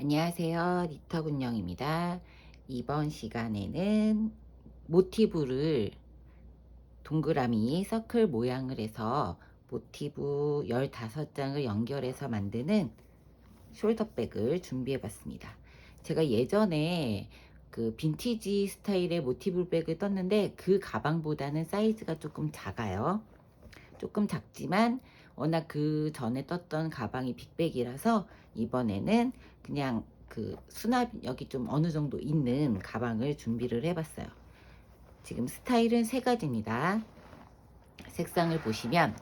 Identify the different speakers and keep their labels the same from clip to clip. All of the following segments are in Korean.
Speaker 1: 안녕하세요. 리터군영입니다. 이번 시간에는 모티브를 동그라미 서클 모양을 해서 모티브 15장을 연결해서 만드는 숄더백을 준비해 봤습니다. 제가 예전에 그 빈티지 스타일의 모티브 백을 떴는데 그 가방보다는 사이즈가 조금 작아요. 조금 작지만 워낙 그 전에 떴던 가방이 빅백이라서 이번에는 그냥 그 수납력이 좀 어느 정도 있는 가방을 준비를 해봤어요. 지금 스타일은 세 가지입니다. 색상을 보시면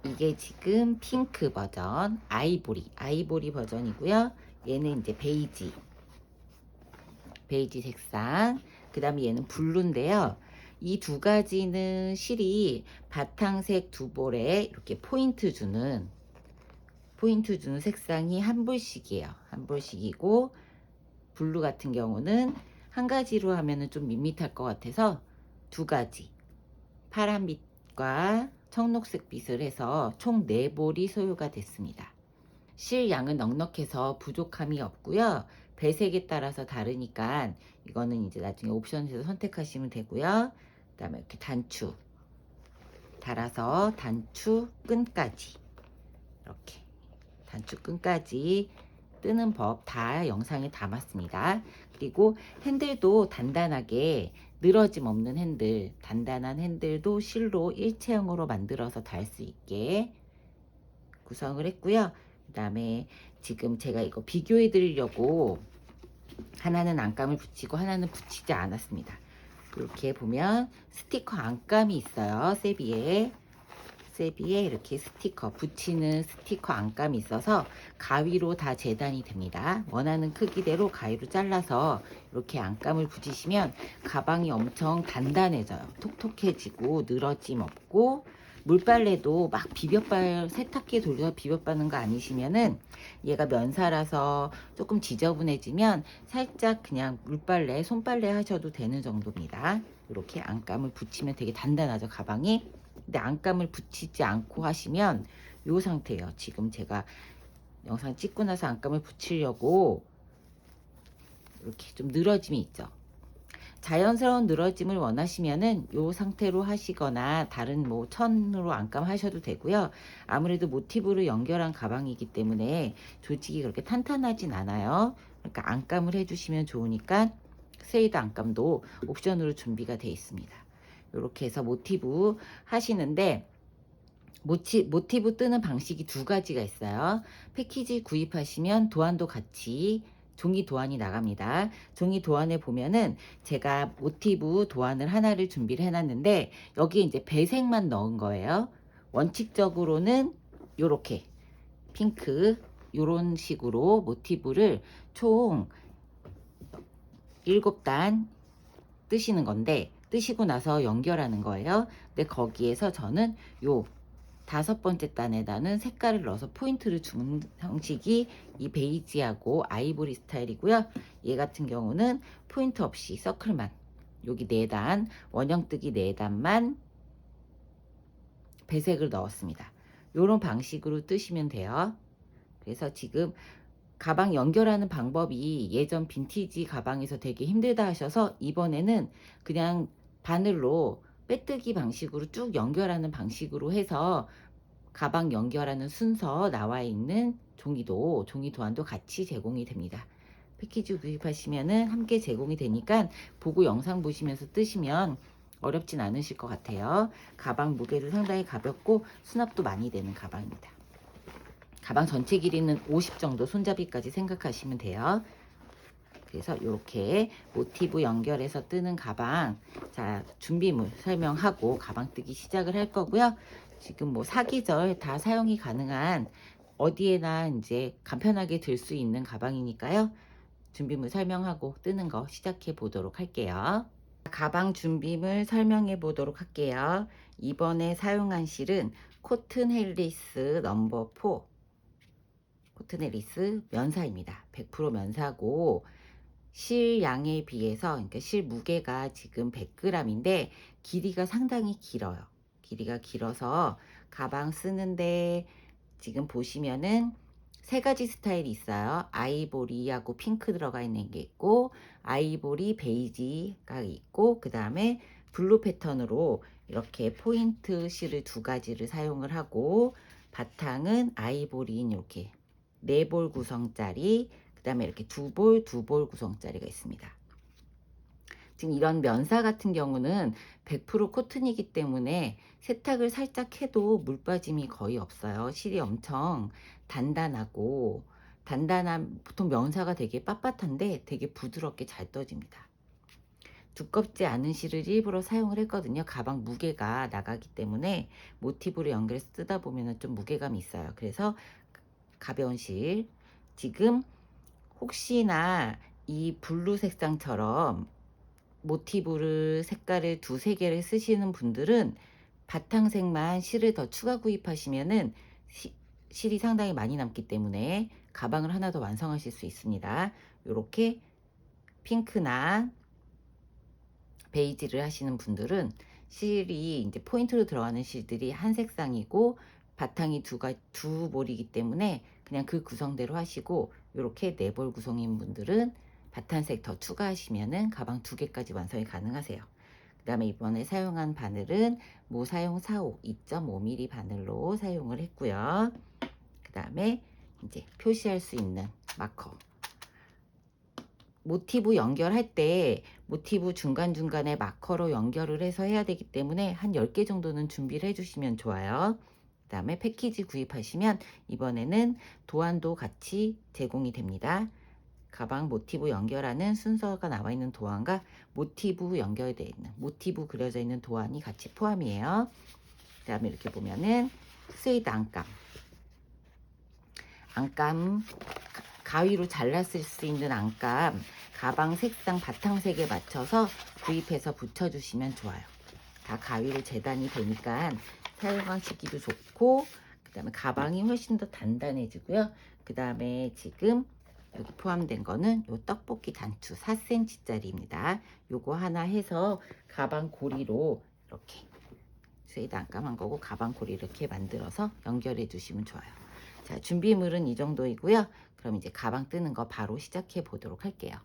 Speaker 1: 이게 지금 핑크 버전, 아이보리 버전이고요. 얘는 이제 베이지 색상. 그 다음에 얘는 블루인데요. 이 두 가지는 실이 바탕색 두 볼에 이렇게 포인트 주는 색상이 한 볼씩이에요. 한 볼씩이고, 블루 같은 경우는 한 가지로 하면은 좀 밋밋할 것 같아서 두 가지, 파란빛과 청록색 빛을 해서 총 4볼이 소요가 됐습니다. 실 양은 넉넉해서 부족함이 없고요. 배색에 따라서 다르니까 이거는 이제 나중에 옵션에서 선택하시면 되고요. 그 다음에 이렇게 단추 달아서 단추 끈까지 이렇게 단추 끈까지 뜨는 법 다 영상에 담았습니다. 그리고 핸들도 단단하게 늘어짐 없는 핸들, 단단한 핸들도 실로 일체형으로 만들어서 달 수 있게 구성을 했고요. 그 다음에 지금 제가 이거 비교해 드리려고 하나는 안감을 붙이고 하나는 붙이지 않았습니다. 이렇게 보면 스티커 안감이 있어요. 세비에 이렇게 스티커 붙이는 스티커 안감이 있어서 가위로 다 재단이 됩니다. 원하는 크기대로 가위로 잘라서 이렇게 안감을 붙이시면 가방이 엄청 단단해져요. 톡톡해지고 늘어짐 없고, 물빨래도 막 세탁기에 돌려서 비벼빠는 거 아니시면은 얘가 면사라서 조금 지저분해지면 살짝 그냥 손빨래 하셔도 되는 정도입니다. 이렇게 안감을 붙이면 되게 단단하죠, 가방이. 근데 안감을 붙이지 않고 하시면 이 상태예요. 지금 제가 영상 찍고 나서 안감을 붙이려고 이렇게 좀 늘어짐이 있죠. 자연스러운 늘어짐을 원하시면은 이 상태로 하시거나 다른 뭐 천으로 안감 하셔도 되고요. 아무래도 모티브를 연결한 가방이기 때문에 조직이 그렇게 탄탄하진 않아요. 그러니까 안감을 해주시면 좋으니까 스웨이드 안감도 옵션으로 준비가 되어 있습니다. 이렇게 해서 모티브 하시는데, 모티브 뜨는 방식이 두 가지가 있어요. 패키지 구입하시면 도안도 같이 종이 도안이 나갑니다. 종이 도안에 보면은 제가 모티브 도안을 하나를 준비를 해놨는데 여기에 이제 배색만 넣은 거예요. 원칙적으로는 요렇게 핑크 요런 식으로 모티브를 총 7단 뜨시는 건데, 뜨시고 나서 연결하는 거예요. 근데 거기에서 저는 요 5번째 단에다는 색깔을 넣어서 포인트를 주는 형식이 이 베이지하고 아이보리 스타일이고요. 얘 같은 경우는 포인트 없이 서클만, 여기 4단, 원형뜨기 4단만 배색을 넣었습니다. 요런 방식으로 뜨시면 돼요. 그래서 지금 가방 연결하는 방법이 예전 빈티지 가방에서 되게 힘들다 하셔서 이번에는 그냥 바늘로 빼뜨기 방식으로 쭉 연결하는 방식으로 해서 가방 연결하는 순서 나와 있는 종이 도안도 같이 제공이 됩니다. 패키지 구입하시면은 함께 제공이 되니까 보고 영상 보시면서 뜨시면 어렵진 않으실 것 같아요. 가방 무게도 상당히 가볍고 수납도 많이 되는 가방입니다. 가방 전체 길이는 50 정도, 손잡이까지 생각하시면 돼요. 그래서 이렇게 모티브 연결해서 뜨는 가방, 자, 준비물 설명하고 가방 뜨기 시작을 할 거고요. 지금 뭐 사계절 다 사용이 가능한 어디에나 이제 간편하게 들 수 있는 가방이니까요. 준비물 설명하고 뜨는 거 시작해 보도록 할게요. 가방 준비물 설명해 보도록 할게요. 이번에 사용한 실은 코튼 헬리스 넘버 4 코튼 헬리스 면사입니다. 100% 면사고, 실 양에 비해서, 그러니까 실 무게가 지금 100g인데 길이가 상당히 길어요. 길이가 길어서 가방 쓰는데 지금 보시면은 세 가지 스타일이 있어요. 아이보리하고 핑크 들어가 있는 게 있고, 아이보리 베이지가 있고, 그 다음에 블루 패턴으로 이렇게 포인트 실을 두 가지를 사용을 하고, 바탕은 아이보리인 이렇게 4볼 구성짜리, 그 다음에 이렇게 2볼 구성짜리가 있습니다. 지금 이런 면사 같은 경우는 100% 코튼이기 때문에 세탁을 살짝 해도 물 빠짐이 거의 없어요. 실이 엄청 단단하고, 보통 면사가 되게 빳빳한데 되게 부드럽게 잘 떠집니다. 두껍지 않은 실을 일부러 사용을 했거든요. 가방 무게가 나가기 때문에 모티브로 연결해서 쓰다 보면 좀 무게감이 있어요. 그래서 가벼운 실. 지금 혹시나 이 블루 색상처럼 모티브를 색깔을 2-3개를 쓰시는 분들은 바탕색만 실을 더 추가 구입하시면은 실이 상당히 많이 남기 때문에 가방을 하나 더 완성하실 수 있습니다. 이렇게 핑크나 베이지를 하시는 분들은 실이 이제 포인트로 들어가는 실들이 한 색상이고 바탕이 두 볼이기 때문에 그냥 그 구성대로 하시고, 이렇게 4볼 구성인 분들은 바탕색 더 추가하시면은 가방 2개까지 완성이 가능하세요. 그 다음에 이번에 사용한 바늘은 모사용 45 2.5mm 바늘로 사용을 했고요. 그 다음에 이제 표시할 수 있는 마커. 모티브 연결할 때 모티브 중간중간에 마커로 연결을 해서 해야 되기 때문에 한 10개 정도는 준비를 해주시면 좋아요. 그 다음에 패키지 구입하시면 이번에는 도안도 같이 제공이 됩니다. 가방 모티브 연결하는 순서가 나와 있는 도안과 모티브 연결되어 있는, 모티브 그려져 있는 도안이 같이 포함이에요. 그 다음에 이렇게 보면은 스웨이드 안감, 가위로 잘랐을 수 있는 안감, 가방 색상 바탕색에 맞춰서 구입해서 붙여주시면 좋아요. 다 가위로 재단이 되니까 사용하시기도 좋고, 그 다음에 가방이 훨씬 더 단단해지고요. 그 다음에 지금 여기 포함된 거는 요 떡볶이 단추 4cm짜리입니다. 요거 하나 해서 가방 고리로 이렇게 스웨이드 안감한 거고 가방 고리 이렇게 만들어서 연결해 주시면 좋아요. 자, 준비물은 이 정도이고요. 그럼 이제 가방 뜨는 거 바로 시작해 보도록 할게요.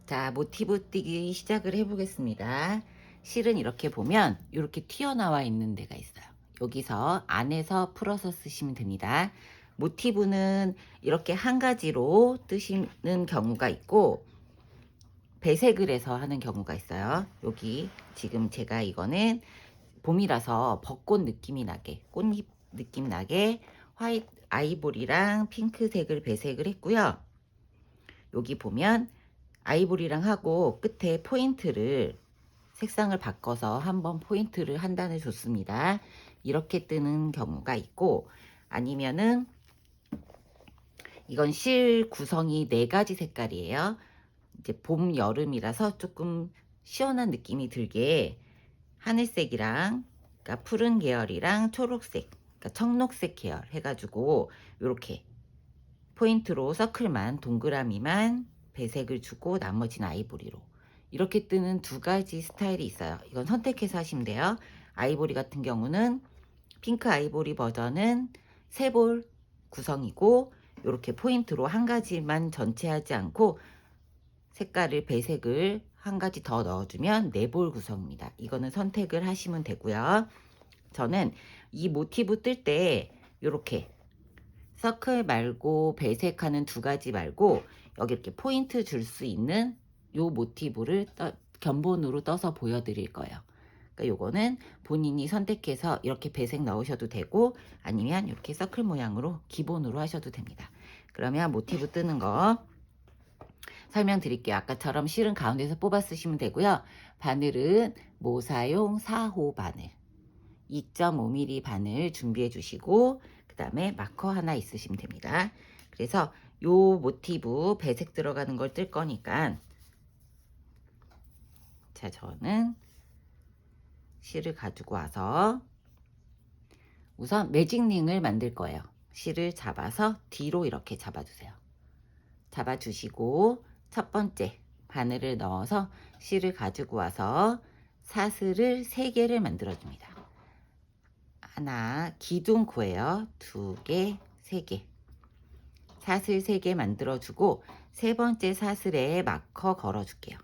Speaker 1: 자, 모티브 띄기 시작을 해 보겠습니다. 실은 이렇게 보면 이렇게 튀어나와 있는 데가 있어요. 여기서 안에서 풀어서 쓰시면 됩니다. 모티브는 이렇게 한 가지로 뜨시는 경우가 있고 배색을 해서 하는 경우가 있어요. 여기 지금 제가 이거는 봄이라서 벚꽃 느낌이 나게, 꽃잎 느낌 나게 화이트 아이보리랑 핑크색을 배색을 했고요. 여기 보면 아이보리랑 하고 끝에 포인트를 색상을 바꿔서 한번 포인트를 한 단을 줬습니다. 이렇게 뜨는 경우가 있고, 아니면은 이건 실 구성이 4가지 색깔이에요. 이제 봄, 여름이라서 조금 시원한 느낌이 들게 하늘색이랑, 그러니까 푸른 계열이랑 초록색, 그러니까 청록색 계열 해가지고 이렇게 포인트로 서클만, 동그라미만 배색을 주고 나머지는 아이보리로 이렇게 뜨는 2가지 스타일이 있어요. 이건 선택해서 하시면 돼요. 아이보리 같은 경우는 핑크 아이보리 버전은 3볼 구성이고, 이렇게 포인트로 한 가지만 전체 하지 않고 색깔을 배색을 한 가지 더 넣어주면 4볼 구성입니다. 이거는 선택을 하시면 되고요. 저는 이 모티브 뜰 때 이렇게 서클 말고 배색하는 2가지 말고 여기 이렇게 포인트 줄 수 있는 요 모티브를 견본으로 떠서 보여드릴 거예요. 그러니까 요거는 본인이 선택해서 이렇게 배색 넣으셔도 되고 아니면 이렇게 서클 모양으로 기본으로 하셔도 됩니다. 그러면 모티브 뜨는 거 설명드릴게요. 아까처럼 실은 가운데서 뽑아 쓰시면 되고요. 바늘은 모사용 4호 바늘 2.5mm 바늘 준비해 주시고, 그 다음에 마커 하나 있으시면 됩니다. 그래서 요 모티브 배색 들어가는 걸 뜰 거니까, 자, 저는 실을 가지고 와서 우선 매직링을 만들 거예요. 실을 잡아서 뒤로 이렇게 잡아주세요. 잡아주시고 첫 번째 바늘을 넣어서 실을 가지고 와서 사슬을 3개를 만들어 줍니다. 하나, 기둥코예요. 2개, 3개, 사슬 3개 만들어주고 세 번째 사슬에 마커 걸어줄게요.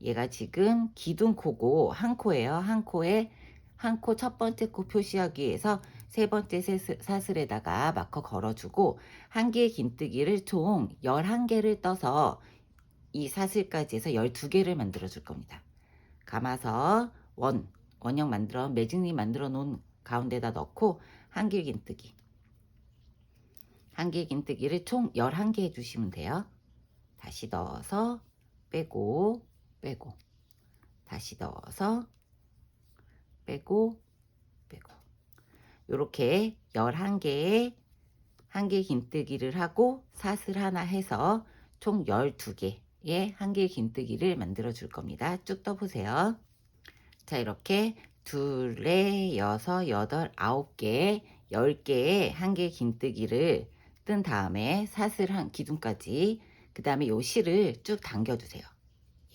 Speaker 1: 얘가 지금 기둥코고 한 코예요. 한 코에 한 코 첫 번째 코 표시하기 위해서 세 번째 사슬에다가 마커 걸어주고 한 개의 긴뜨기를 총 11개를 떠서 이 사슬까지 해서 12개를 만들어 줄 겁니다. 감아서 원형 매직립 만들어 놓은 가운데다 넣고 한 길 긴뜨기. 한 길 긴뜨기를 총 11개 해주시면 돼요. 다시 넣어서 빼고 다시 넣어서 빼고 이렇게 11개의 한 길 긴뜨기를 하고 사슬 하나 해서 총 12개의 한 길 긴뜨기를 만들어 줄 겁니다. 쭉 떠보세요. 자, 이렇게 둘, 넷, 여섯, 여덟, 9개, 10개의 한 길 긴뜨기를 뜬 다음에 사슬 한 기둥까지, 그 다음에 요 실을 쭉 당겨주세요.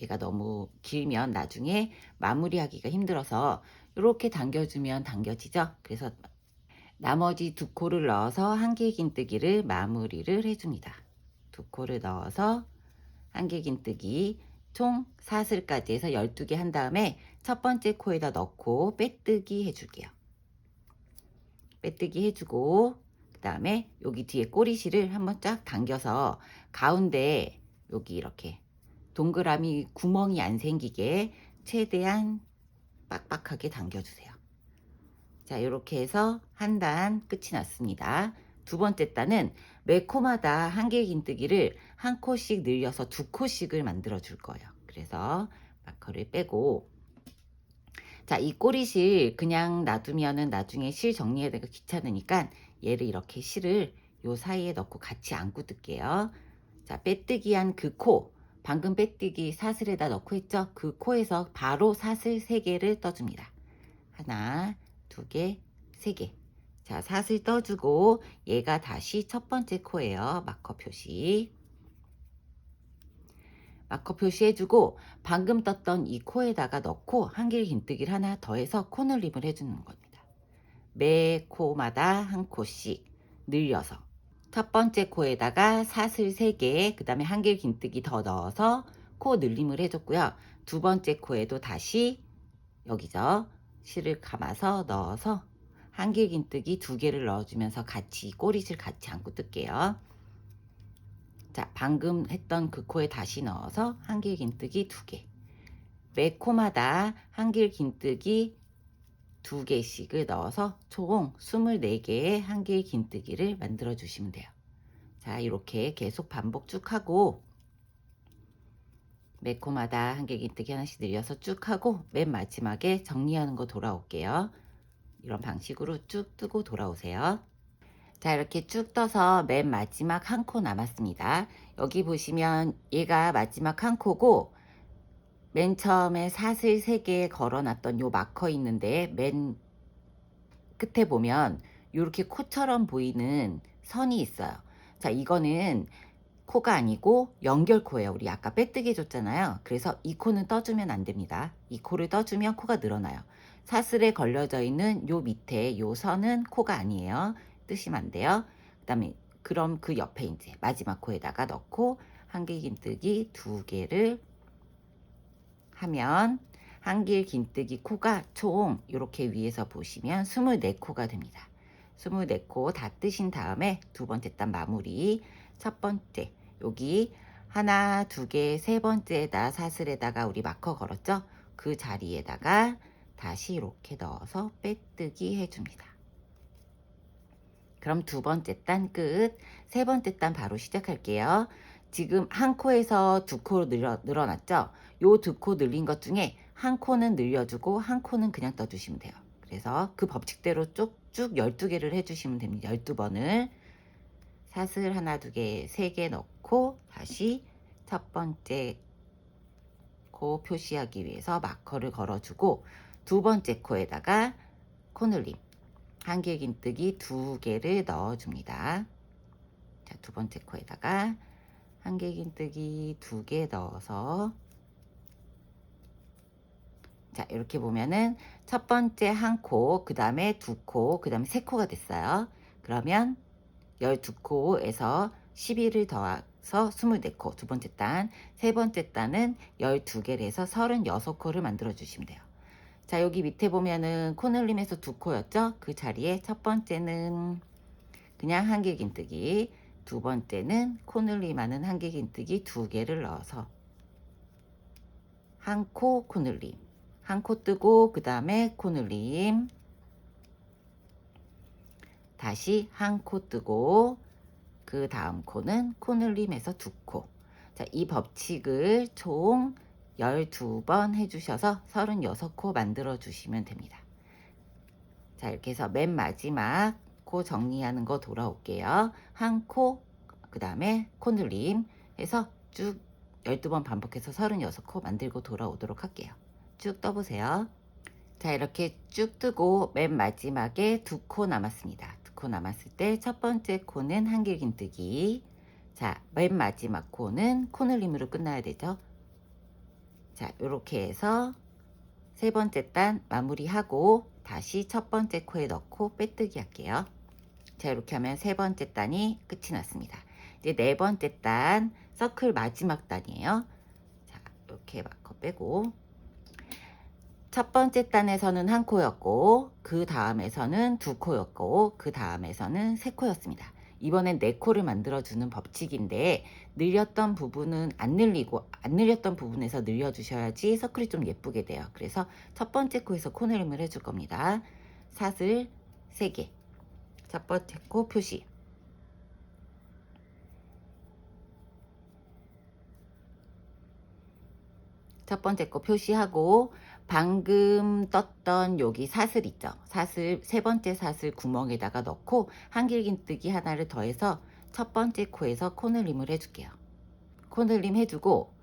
Speaker 1: 얘가 너무 길면 나중에 마무리하기가 힘들어서 이렇게 당겨주면 당겨지죠. 그래서 나머지 2코를 넣어서 한 길 긴뜨기를 마무리를 해줍니다. 2코를 넣어서 한 길 긴뜨기 총 사슬까지 해서 12개 한 다음에 첫 번째 코에다 넣고 빼뜨기 해줄게요. 빼뜨기 해주고 그 다음에 여기 뒤에 꼬리실을 한번 쫙 당겨서 가운데 여기 이렇게 동그라미 구멍이 안 생기게 최대한 빡빡하게 당겨주세요. 자, 이렇게 해서 한 단 끝이 났습니다. 두 번째 단은 매 코마다 한 개 긴뜨기를 한 코씩 늘려서 2코씩을 만들어 줄 거예요. 그래서 마커를 빼고, 자, 이 꼬리실 그냥 놔두면은 나중에 실 정리해야 되고 귀찮으니까 얘를 이렇게 실을 요 사이에 넣고 같이 안고 뜰게요. 자, 빼뜨기 한 그 코, 방금 빼뜨기 사슬에다 넣고 했죠? 그 코에서 바로 사슬 3개를 떠줍니다. 하나, 2개, 3개. 자, 사슬 떠주고 얘가 다시 첫 번째 코예요. 마커 표시. 마커 표시해주고 방금 떴던 이 코에다가 넣고 한 길 긴뜨기를 하나 더해서 코늘림을 해주는 겁니다. 매 코마다 한 코씩 늘려서 첫 번째 코에다가 사슬 3개, 그 다음에 한 길 긴뜨기 더 넣어서 코 늘림을 해줬고요. 두 번째 코에도 다시 여기죠. 실을 감아서 넣어서 한 길 긴뜨기 2개를 넣어주면서 같이 꼬리실 같이 안고 뜰게요. 자, 방금 했던 그 코에 다시 넣어서 한 길 긴뜨기 2개. 매 코마다 한 길 긴뜨기 2개씩을 넣어서 총 24개의 한 길 긴뜨기를 만들어 주시면 돼요. 자, 이렇게 계속 반복 쭉 하고 매 코마다 한 길 긴뜨기 하나씩 늘려서 쭉 하고 맨 마지막에 정리하는 거 돌아올게요. 이런 방식으로 쭉 뜨고 돌아오세요. 자, 이렇게 쭉 떠서 맨 마지막 한 코 남았습니다. 여기 보시면 얘가 마지막 한 코고 맨 처음에 사슬 3개 걸어놨던 요 마커 있는데 맨 끝에 보면 이렇게 코처럼 보이는 선이 있어요. 자, 이거는 코가 아니고 연결코예요. 우리 아까 빼뜨기 해줬잖아요. 그래서 이 코는 떠주면 안 됩니다. 이 코를 떠주면 코가 늘어나요. 사슬에 걸려져 있는 요 밑에 요 선은 코가 아니에요. 뜨시면 안 돼요. 그럼 그 옆에 이제 마지막 코에다가 넣고 한 길 긴뜨기 2개를 하면 한 길 긴뜨기 코가 총 이렇게 위에서 보시면 24코가 됩니다. 24코 다 뜨신 다음에 두 번째 단 마무리. 첫 번째 여기 하나, 2개, 세 번째에다 사슬에다가 우리 마커 걸었죠? 그 자리에다가 다시 이렇게 넣어서 빼뜨기 해줍니다. 그럼 두 번째 단 끝. 세 번째 단 바로 시작할게요. 지금 한 코에서 2코 늘어났죠? 요 2코 늘린 것 중에 한 코는 늘려주고 한 코는 그냥 떠주시면 돼요. 그래서 그 법칙대로 쭉쭉 12개를 해주시면 됩니다. 12번을 사슬 하나, 2개, 3개 넣고 다시 첫 번째 코 표시하기 위해서 마커를 걸어주고 두 번째 코에다가 코늘림 한 길 긴뜨기 2개를 넣어줍니다. 자, 두 번째 코에다가 한 길 긴뜨기 2개 넣어서 자, 이렇게 보면은 첫 번째 한 코, 그 다음에 2코, 그 다음에 3코가 됐어요. 그러면 12코에서 12를 더해서 24코 두 번째 단, 세 번째 단은 12개를 해서 36코를 만들어 주시면 돼요. 자, 여기 밑에 보면은 코늘림에서 2코였죠? 그 자리에 첫 번째는 그냥 한길긴뜨기, 두 번째는 코늘림하는 한길긴뜨기 2개를 넣어서 한 코 코늘림, 한 코 뜨고 그 다음에 코늘림, 다시 한 코 뜨고 그 다음 코는 코늘림에서 2코. 자, 이 법칙을 총 12번 해주셔서 36코 만들어 주시면 됩니다. 자, 이렇게 해서 맨 마지막 코 정리하는 거 돌아올게요. 한 코, 그 다음에 코늘림 해서 쭉 12번 반복해서 36코 만들고 돌아오도록 할게요. 쭉 떠보세요. 자, 이렇게 쭉 뜨고 맨 마지막에 2코 남았습니다. 2코 남았을 때 첫 번째 코는 한길긴뜨기. 자, 맨 마지막 코는 코늘림으로 끝나야 되죠. 자, 이렇게 해서 세 번째 단 마무리하고 다시 첫 번째 코에 넣고 빼뜨기 할게요. 자, 이렇게 하면 세 번째 단이 끝이 났습니다. 이제 네 번째 단 서클 마지막 단이에요. 자, 이렇게 마커 빼고 첫 번째 단에서는 한 코였고 그 다음에서는 2코였고 그 다음에서는 3코였습니다. 이번엔 4코를 만들어주는 법칙인데 늘렸던 부분은 안 늘리고 안 늘렸던 부분에서 늘려주셔야지 서클이 좀 예쁘게 돼요. 그래서 첫 번째 코에서 코늘림을 해줄 겁니다. 사슬 3개, 첫 번째 코 표시, 첫 번째 거 표시하고 방금 떴던 여기 사슬 있죠. 사슬 세 번째 사슬 구멍에다가 넣고 한길긴뜨기 하나를 더해서 첫 번째 코에서 코늘림을 해줄게요. 코늘림 해주고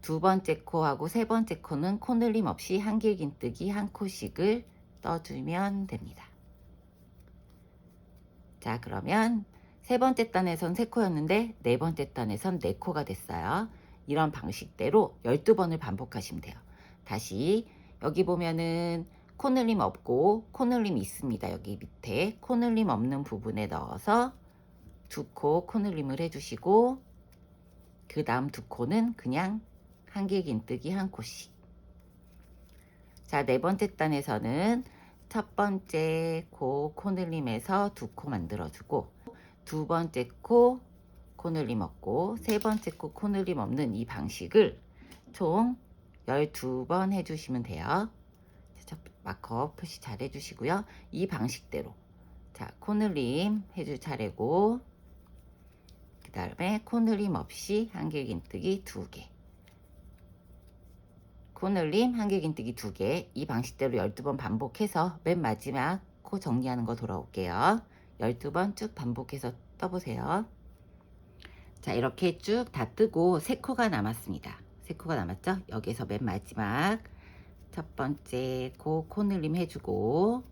Speaker 1: 두 번째 코하고 세 번째 코는 코늘림 없이 한길긴뜨기 한 코씩을 떠주면 됩니다. 자, 그러면 세 번째 단에선 3코였는데 네 번째 단에선 4코가 됐어요. 이런 방식대로 12번을 반복하시면 돼요. 다시 여기 보면은 코늘림 없고 코늘림 있습니다. 여기 밑에 코늘림 없는 부분에 넣어서 2코 코늘림을 해주시고 그 다음 2코는 그냥 한길긴뜨기 한 코씩. 자, 네 번째 단에서는 첫 번째 코 코늘림에서 2코 만들어주고 두 번째 코 코늘림 없고 세 번째 코 코늘림 없는 이 방식을 총 12번 해주시면 돼요. 자, 마커 표시 잘 해주시고요. 이 방식대로 자, 코늘림 해줄 차례고 그 다음에 코늘림 없이 한길긴뜨기 2개, 코늘림 한길긴뜨기 2개, 이 방식대로 12번 반복해서 맨 마지막 코 정리하는 거 돌아올게요. 12번 쭉 반복해서 떠보세요. 자, 이렇게 쭉 다 뜨고 3코가 남았습니다. 3코가 남았죠? 여기서 맨 마지막 첫 번째 코 코늘림 해주고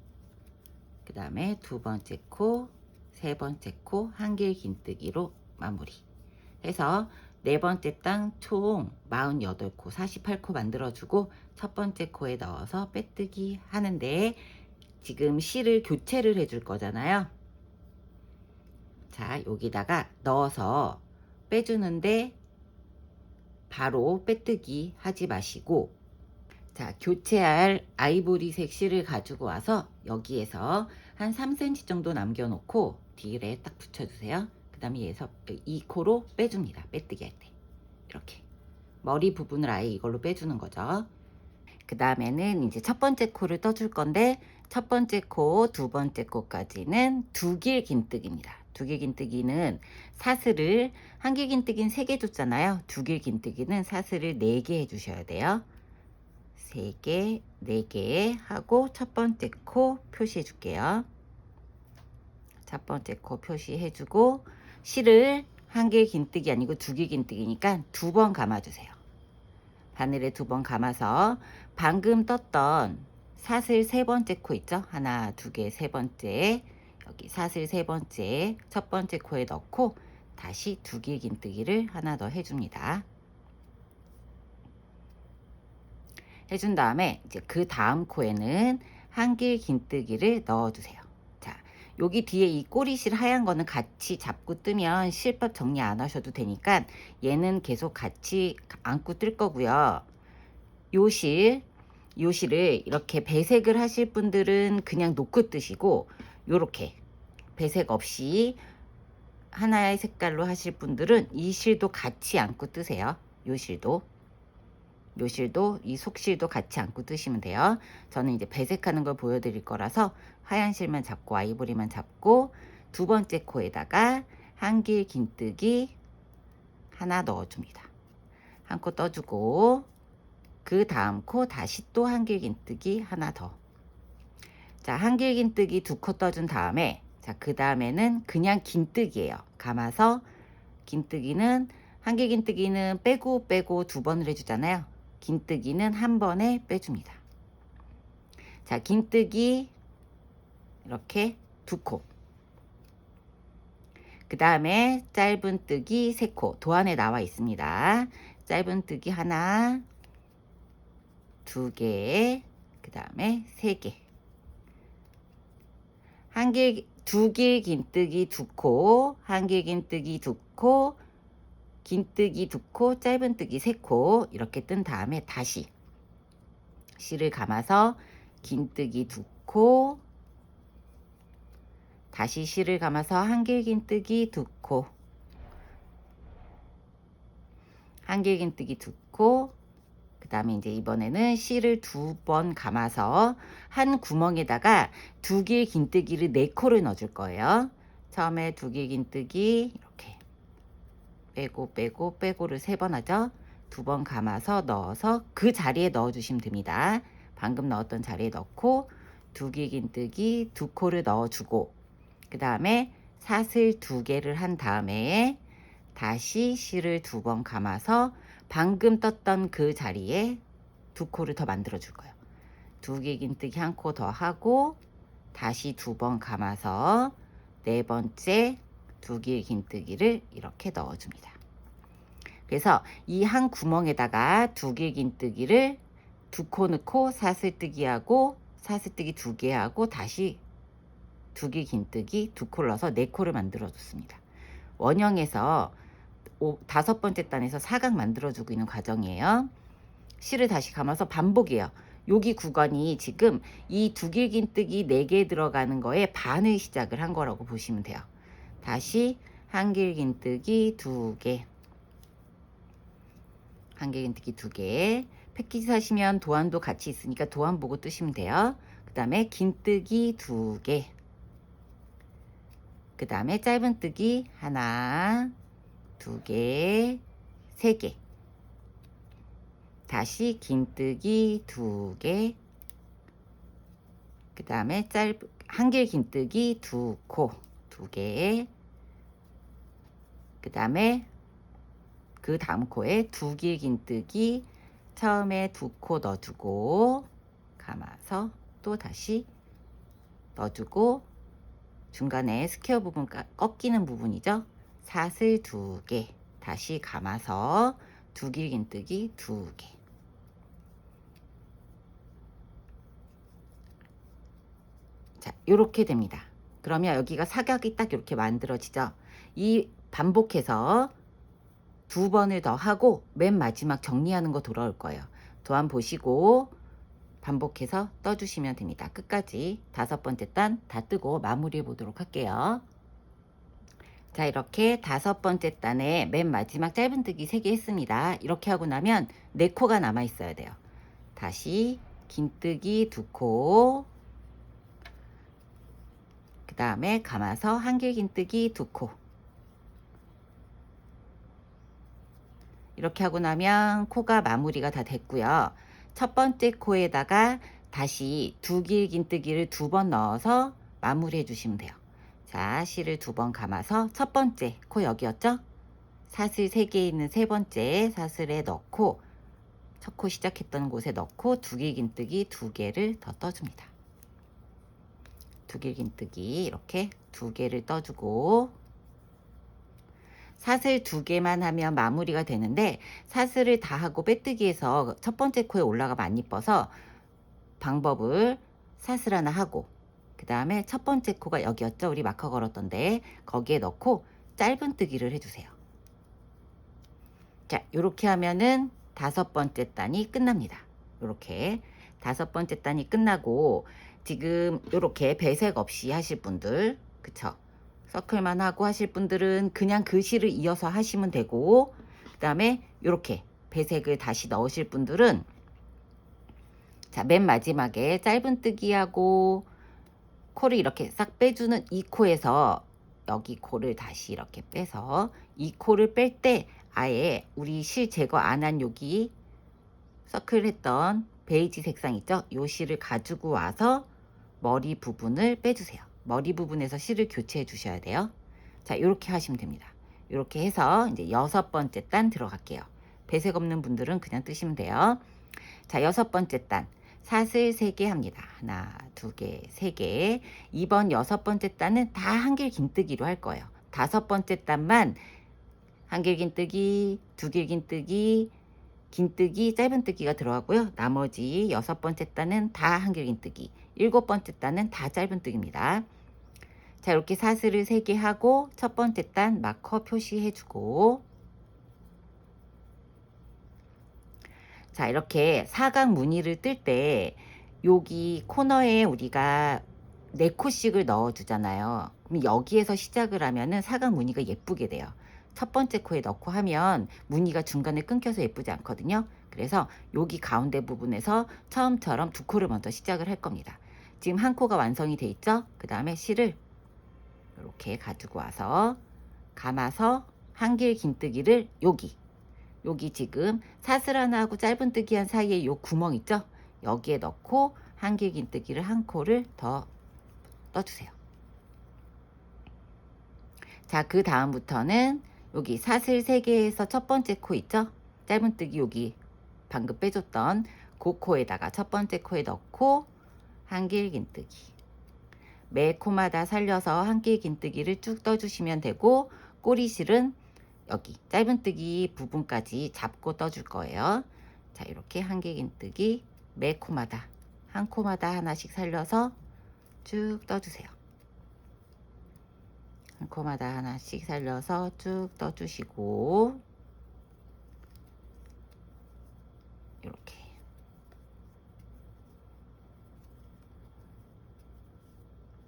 Speaker 1: 그 다음에 두 번째 코, 세 번째 코 한길긴뜨기로 마무리 해서 네 번째 단 총 48코 48코 만들어주고 첫 번째 코에 넣어서 빼뜨기 하는데 지금 실을 교체를 해줄 거잖아요. 자, 여기다가 넣어서 빼주는데 바로 빼뜨기 하지 마시고 자, 교체할 아이보리색 실을 가지고 와서 여기에서 한 3cm 정도 남겨놓고 딜에 딱 붙여주세요. 그 다음에 얘에서 이 코로 빼줍니다. 빼뜨기 할 때 이렇게 머리 부분을 아예 이걸로 빼주는 거죠. 그 다음에는 이제 첫 번째 코를 떠줄 건데 첫 번째 코, 두 번째 코까지는 2길 긴뜨기입니다. 2길 긴뜨기는 사슬을 한 길 긴뜨기는 3개 줬잖아요. 2길 긴뜨기는 사슬을 4개 해주셔야 돼요. 3개, 4개 하고 첫 번째 코 표시해 줄게요. 첫 번째 코 표시해주고 실을 한 길 긴뜨기 아니고 2길 긴뜨기니까 2번 감아주세요. 바늘에 2번 감아서 방금 떴던 사슬 세 번째 코 있죠? 하나, 두 개, 세 번째 여기 사슬 세 번째 첫 번째 코에 넣고 다시 2길 긴뜨기를 하나 더 해줍니다. 해준 다음에 이제 그 다음 코에는 한길 긴뜨기를 넣어주세요. 자, 여기 뒤에 이 꼬리실 하얀 거는 같이 잡고 뜨면 실밥 정리 안 하셔도 되니까 얘는 계속 같이 안고 뜰 거고요. 요 실을 이렇게 배색을 하실 분들은 그냥 놓고 뜨시고, 요렇게 배색 없이 하나의 색깔로 하실 분들은 이 실도 같이 안고 뜨세요. 요 실도 이 속실도 같이 안고 뜨시면 돼요. 저는 이제 배색하는 걸 보여드릴 거라서 하얀 실만 잡고 아이보리만 잡고, 두 번째 코에다가 한길 긴뜨기 하나 넣어줍니다. 한 코 떠주고, 그 다음 코 다시 또 한길 긴뜨기 하나 더. 자, 한길 긴뜨기 두 코 떠준 다음에, 자, 그 다음에는 그냥 긴뜨기예요. 감아서 긴뜨기는, 한길 긴뜨기는 빼고 두 번을 해주잖아요. 긴뜨기는 한 번에 빼줍니다. 자, 긴뜨기 이렇게 두 코. 그 다음에 짧은 뜨기 세 코. 도안에 나와 있습니다. 짧은 뜨기 하나, 두 개, 그 다음에 세 개. 두 길 긴뜨기 두 코, 한길 긴뜨기 두 코, 긴뜨기 두 코, 짧은 뜨기 세 코. 이렇게 뜬 다음에 다시 실을 감아서 긴뜨기 두 코, 다시 실을 감아서 한길 긴뜨기 두 코, 한길 긴뜨기 두 코. 그 다음에 이제 이번에는 실을 두 번 감아서 한 구멍에다가 두 길 긴뜨기를 네 코를 넣어줄 거예요. 처음에 두 길 긴뜨기 이렇게 빼고를 세 번 하죠. 두 번 감아서 넣어서 그 자리에 넣어 주시면 됩니다. 방금 넣었던 자리에 넣고 두 길 긴뜨기 두 코를 넣어 주고, 그 다음에 사슬 두 개를 한 다음에 다시 실을 두 번 감아서 방금 떴던 그 자리에 두 코를 더 만들어 줄 거예요. 두 길 긴뜨기 한 코 더 하고 다시 두 번 감아서 네 번째 두 길 긴뜨기를 이렇게 넣어 줍니다. 그래서 이 한 구멍에다가 두 길 긴뜨기를 두 코 넣고 사슬뜨기 하고 사슬뜨기 두 개 하고 다시 두 길 긴뜨기 두 코를 넣어서 네 코를 만들어 줬습니다. 원형에서 다섯 번째 단에서 사각 만들어 주고 있는 과정이에요. 실을 다시 감아서 반복이에요. 여기 구간이 지금 이 두 길 긴뜨기 4개 들어가는 거에 반을 시작을 한 거라고 보시면 돼요. 다시 한길 긴뜨기 2개, 한길 긴뜨기 2개. 패키지 사시면 도안도 같이 있으니까 도안 보고 뜨시면 돼요. 그 다음에 긴뜨기 2개, 그 다음에 짧은 뜨기 하나, 2개, 3개, 다시 긴뜨기 2개, 그 다음에 한길 긴뜨기 2코 2개, 그 다음에 그 다음 코에 두 길 긴뜨기 처음에 2코 넣어주고 감아서 또 다시 넣어주고, 중간에 스퀘어 부분 꺾이는 부분이죠. 사슬 2개 다시 감아서 두 길 긴뜨기 2개. 자, 요렇게 됩니다. 그러면 여기가 사각이 딱 이렇게 만들어지죠. 이 반복해서 두 번을 더 하고 맨 마지막 정리하는 거 돌아올 거예요. 도안 보시고 반복해서 떠주시면 됩니다. 끝까지 다섯 번째 단 다 뜨고 마무리해 보도록 할게요. 자, 이렇게 다섯 번째 단에 맨 마지막 짧은뜨기 3개 했습니다. 이렇게 하고 나면 4코가 남아 있어야 돼요. 다시 긴뜨기 2코, 그 다음에 감아서 한길 긴뜨기 2코. 이렇게 하고 나면 코가 마무리가 다 됐고요. 첫 번째 코에다가 다시 두 길 긴뜨기를 2번 넣어서 마무리 해주시면 돼요. 자, 실을 2번 감아서 첫 번째 코 여기였죠? 사슬 3개 있는 세 번째 사슬에 넣고 첫 코 시작했던 곳에 넣고 두 길 긴뜨기 2개를 더 떠줍니다. 두 길 긴뜨기 이렇게 2개를 떠주고, 사슬 2개만 하면 마무리가 되는데 사슬을 다 하고 빼뜨기해서 첫 번째 코에 올라가면 안 이뻐서 방법을 사슬 하나 하고 그 다음에 첫 번째 코가 여기였죠. 우리 마커 걸었던데 거기에 넣고 짧은뜨기를 해주세요. 자, 이렇게 하면은 5번째 단이 끝납니다. 이렇게 5번째 단이 끝나고 지금 이렇게 배색 없이 하실 분들, 그쵸? 서클만 하고 하실 분들은 그냥 글씨를 이어서 하시면 되고, 그 다음에 이렇게 배색을 다시 넣으실 분들은 자, 맨 마지막에 짧은뜨기하고 코를 이렇게 싹 빼주는 이 코에서 여기 코를 다시 이렇게 빼서 이 코를 뺄 때 아예 우리 실 제거 안 한 여기 서클 했던 베이지 색상 있죠? 요 실을 가지고 와서 머리 부분을 빼주세요. 머리 부분에서 실을 교체해 주셔야 돼요. 자, 이렇게 하시면 됩니다. 이렇게 해서 이제 6번째 단 들어갈게요. 배색 없는 분들은 그냥 뜨시면 돼요. 자, 6번째 단. 사슬 3개 합니다. 하나, 2개, 3개. 이번 6번째 단은 다 한길 긴뜨기로 할 거예요. 5번째 단만 한길 긴뜨기, 2길 긴뜨기, 긴뜨기, 짧은뜨기가 들어가고요. 나머지 6번째 단은 다 한길 긴뜨기, 7번째 단은 다 짧은뜨기입니다. 자, 이렇게 사슬을 3개 하고 첫 번째 단 마커 표시해주고, 자, 이렇게 사각 무늬를 뜰 때 여기 코너에 우리가 4코씩을 넣어 주잖아요. 그럼 여기에서 시작을 하면은 사각 무늬가 예쁘게 돼요. 첫 번째 코에 넣고 하면 무늬가 중간에 끊겨서 예쁘지 않거든요. 그래서 여기 가운데 부분에서 처음처럼 2코를 먼저 시작을 할 겁니다. 지금 한 코가 완성이 돼 있죠. 그 다음에 실을 이렇게 가지고 와서 감아서 한길 긴뜨기를 여기 지금 사슬 하나하고 짧은뜨기 한 사이에 요 구멍 있죠? 여기에 넣고 한길 긴뜨기를 한 코를 더 떠주세요. 자, 그 다음부터는 여기 사슬 3개에서 첫 번째 코 있죠? 짧은뜨기 여기 방금 빼줬던 그 코에다가 첫 번째 코에 넣고 한길 긴뜨기. 매 코마다 살려서 한길 긴뜨기를 쭉 떠주시면 되고, 꼬리실은 여기 짧은뜨기 부분까지 잡고 떠줄 거예요. 자, 이렇게 한길 긴뜨기 매 코마다 한 코마다 하나씩 살려서 쭉 떠주세요. 한 코마다 하나씩 살려서 쭉 떠주시고, 이렇게.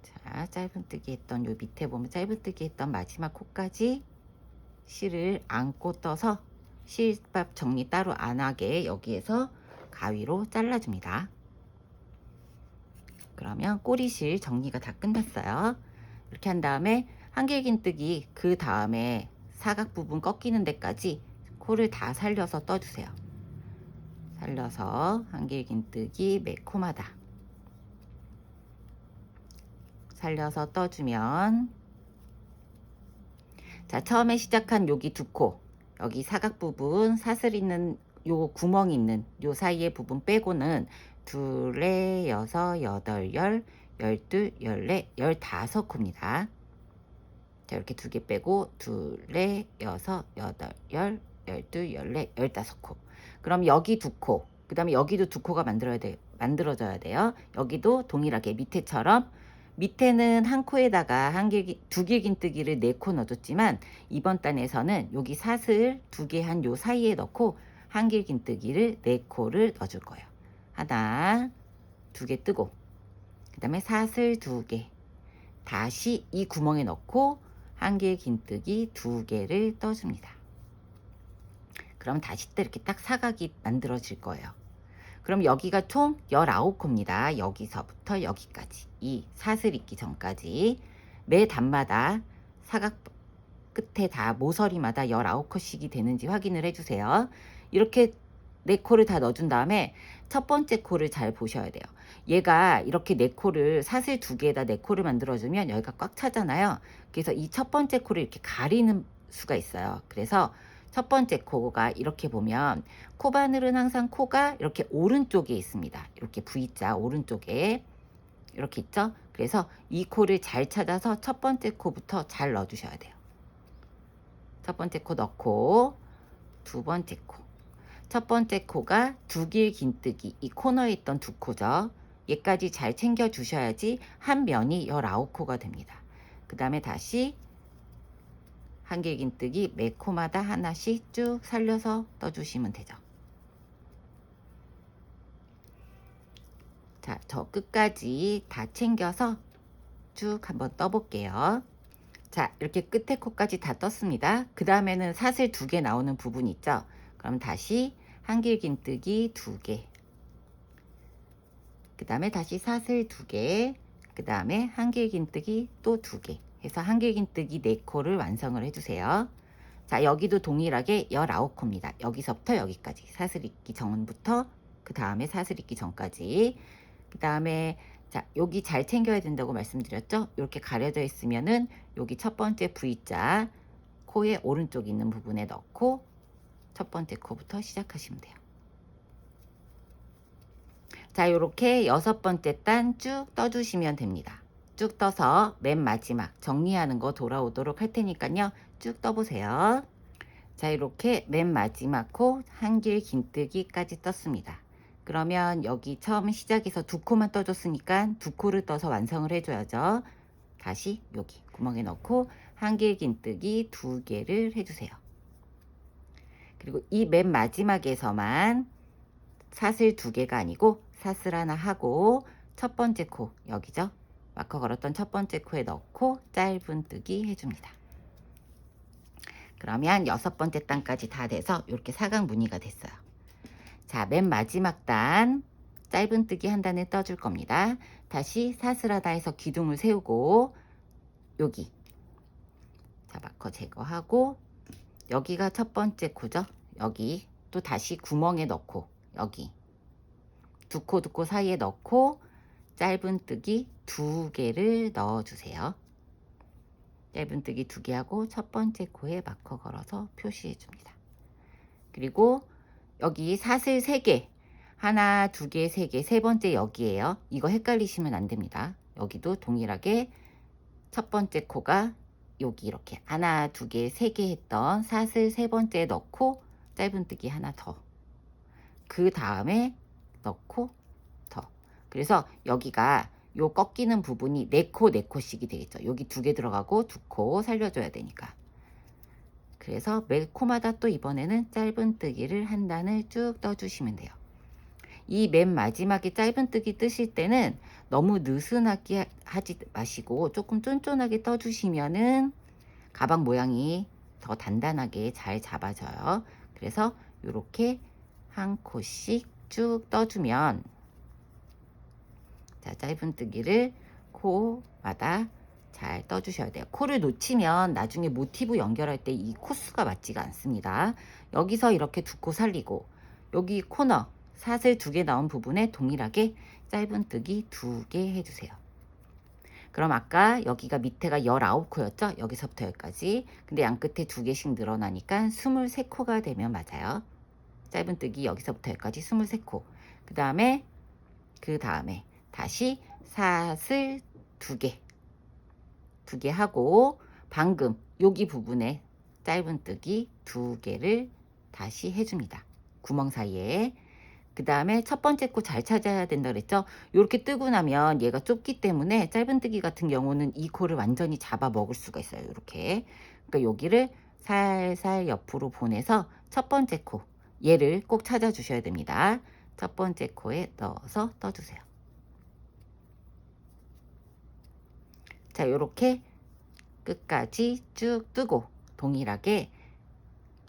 Speaker 1: 자, 짧은뜨기 했던 요 밑에 보면 짧은뜨기 했던 마지막 코까지 실을 안고 떠서 실밥 정리 따로 안 하게 여기에서 가위로 잘라줍니다. 그러면 꼬리실 정리가 다 끝났어요. 이렇게 한 다음에 한길 긴뜨기 그 다음에 사각 부분 꺾이는 데까지 코를 다 살려서 떠주세요. 살려서 한길 긴뜨기 매 코마다 살려서 떠주면, 자, 처음에 시작한 여기 2코, 여기 사각 부분 사슬 있는 요 구멍 있는 요 사이의 부분 빼고는 2, 4, 6, 8, 10, 12, 14, 15코입니다. 자, 이렇게 2개 빼고 2, 4, 6, 8, 10, 12, 14, 15코. 그럼 여기 2코, 그 다음에 여기도 2코가 만들어져야 돼요. 여기도 동일하게 밑에처럼, 밑에는 한 코에다가 2길 긴뜨기를 4코 넣어줬지만 이번 단에서는 여기 사슬 2개 한 요 사이에 넣고 한길 긴뜨기를 4코를 넣어줄 거예요. 하나, 2개 뜨고, 그 다음에 사슬 2개 다시 이 구멍에 넣고 한길 긴뜨기 2개를 떠줍니다. 그럼 다시 또 이렇게 딱 사각이 만들어질 거예요. 그럼 여기가 총 19코입니다. 여기서부터 여기까지, 이 사슬 있기 전까지 매 단마다 사각 끝에 다 모서리마다 19코씩이 되는지 확인을 해주세요. 이렇게 4코를 다 넣어준 다음에 첫 번째 코를 잘 보셔야 돼요. 얘가 이렇게 4코를 사슬 2개에다 4코를 만들어주면 여기가 꽉 차잖아요. 그래서 이 첫 번째 코를 이렇게 가리는 수가 있어요. 그래서 첫 번째 코가 이렇게 보면 코바늘은 항상 코가 이렇게 오른쪽에 있습니다. 이렇게 V자 오른쪽에 이렇게 있죠. 그래서 이 코를 잘 찾아서 첫 번째 코부터 잘 넣어주셔야 돼요. 첫 번째 코 넣고, 두 번째 코. 첫 번째 코가 2길 긴뜨기, 이 코너에 있던 2코죠. 얘까지 잘 챙겨 주셔야지 한 면이 19코가 됩니다. 그 다음에 다시 한길긴뜨기 매 코마다 하나씩 쭉 살려서 떠주시면 되죠. 자, 저 끝까지 다 챙겨서 쭉 한번 떠볼게요. 자, 이렇게 끝에 코까지 다 떴습니다. 그 다음에는 사슬 2개 나오는 부분 있죠. 그럼 다시 한길긴뜨기 2개, 그 다음에 다시 사슬 2개, 그 다음에 한길긴뜨기 또 2개 해서 한길긴뜨기 4코를 완성을 해주세요. 자, 여기도 동일하게 19코입니다. 여기서부터 여기까지 사슬 입기 전부터 그 다음에 사슬 입기 전까지. 그 다음에 자, 여기 잘 챙겨야 된다고 말씀드렸죠. 이렇게 가려져 있으면은 여기 첫 번째 V자 코의 오른쪽 있는 부분에 넣고 첫 번째 코부터 시작하시면 돼요. 자, 이렇게 6번째 단 쭉 떠주시면 됩니다. 쭉 떠서 맨 마지막 정리하는 거 돌아오도록 할 테니까요. 쭉 떠보세요. 자, 이렇게 맨 마지막 코 한길긴뜨기까지 떴습니다. 그러면 여기 처음 시작해서 2코만 떠줬으니까 2코를 떠서 완성을 해줘야죠. 다시 여기 구멍에 넣고 한길긴뜨기 2개를 해주세요. 그리고 이 맨 마지막에서만 사슬 2개가 아니고 사슬 하나 하고 첫 번째 코 여기죠. 마커 걸었던 첫 번째 코에 넣고 짧은뜨기 해줍니다. 그러면 6번째 단까지 다 돼서 이렇게 사각 무늬가 됐어요. 자, 맨 마지막 단 짧은뜨기 한 단을 떠줄 겁니다. 다시 사슬하다 해서 기둥을 세우고 여기 자, 마커 제거하고 여기가 첫 번째 코죠. 여기 또 다시 구멍에 넣고 여기 2코 2코 사이에 넣고 짧은뜨기 2개를 넣어주세요. 짧은뜨기 2개 하고 첫 번째 코에 마커 걸어서 표시해 줍니다. 그리고 여기 사슬 3개, 하나, 2개, 3개, 세 번째 여기에요. 이거 헷갈리시면 안 됩니다. 여기도 동일하게 첫 번째 코가 여기 이렇게 하나, 2개, 3개 했던 사슬 세 번째에 넣고 짧은뜨기 하나 더. 그 다음에 넣고 더. 그래서 여기가 요 꺾이는 부분이 4코 4코씩이 되겠죠. 여기 2개 들어가고 2코 살려줘야 되니까. 그래서 매 코마다 또 이번에는 짧은뜨기를 한 단을 쭉 떠주시면 돼요. 이 맨 마지막에 짧은뜨기 뜨실 때는 너무 느슨하게 하지 마시고 조금 쫀쫀하게 떠주시면은 가방 모양이 더 단단하게 잘 잡아져요. 그래서 이렇게 한 코씩 쭉 떠주면 자, 짧은뜨기를 코마다 잘 떠주셔야 돼요. 코를 놓치면 나중에 모티브 연결할 때 이 코수가 맞지가 않습니다. 여기서 이렇게 2코 살리고 여기 코너 사슬 2개 나온 부분에 동일하게 짧은뜨기 2개 해주세요. 그럼 아까 여기가 밑에가 19코였죠? 여기서부터 여기까지. 근데 양끝에 2개씩 늘어나니까 23코가 되면 맞아요. 짧은뜨기 여기서부터 여기까지 23코. 그 다음에 다시 사슬 2개 하고 방금 여기 부분에 짧은뜨기 2개를 다시 해줍니다. 구멍 사이에. 그 다음에 첫 번째 코 잘 찾아야 된다 그랬죠. 이렇게 뜨고 나면 얘가 좁기 때문에 짧은뜨기 같은 경우는 이 코를 완전히 잡아 먹을 수가 있어요. 이렇게. 그러니까 여기를 살살 옆으로 보내서 첫 번째 코 얘를 꼭 찾아 주셔야 됩니다. 첫 번째 코에 넣어서 떠주세요. 자, 이렇게 끝까지 쭉 뜨고 동일하게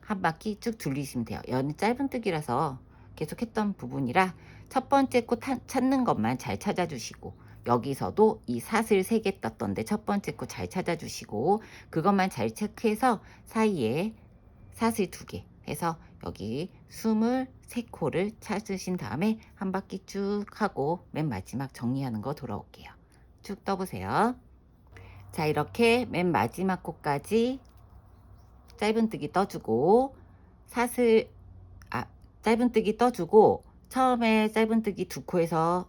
Speaker 1: 한 바퀴 쭉 돌리시면 돼요. 얘는 짧은뜨기라서 계속 했던 부분이라 첫 번째 코 찾는 것만 잘 찾아주시고 여기서도 이 사슬 3개 떴던데 첫 번째 코 잘 찾아주시고 그것만 잘 체크해서 사이에 사슬 2개 해서 여기 23코를 찾으신 다음에 한 바퀴 쭉 하고 맨 마지막 정리하는 거 돌아올게요. 쭉 떠보세요. 자, 이렇게 맨 마지막 코까지 짧은뜨기 떠주고 짧은뜨기 떠주고 처음에 짧은뜨기 2코에서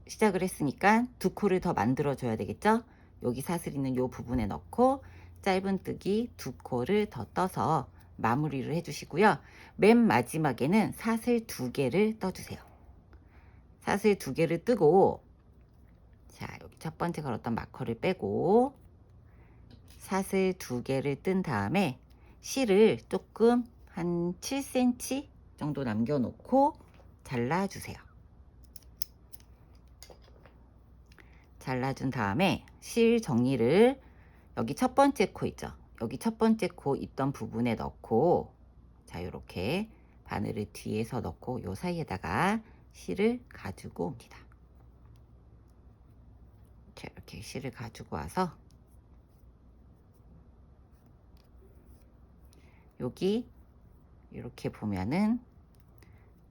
Speaker 1: 시작을 했으니까 2코를 더 만들어 줘야 되겠죠. 여기 사슬 있는 요 부분에 넣고 짧은뜨기 2코를 더 떠서 마무리를 해 주시고요. 맨 마지막에는 사슬 2개를 떠주세요. 사슬 2개를 뜨고, 자, 여기 첫 번째 걸었던 마커를 빼고 사슬 2개를 뜬 다음에 실을 조금 한 7cm 정도 남겨놓고 잘라주세요. 잘라준 다음에 실 정리를 여기 첫 번째 코 있죠. 여기 첫 번째 코 있던 부분에 넣고, 자, 요렇게 바늘을 뒤에서 넣고 요 사이에다가 실을 가지고 옵니다. 자, 이렇게 실을 가지고 와서 여기 이렇게 보면은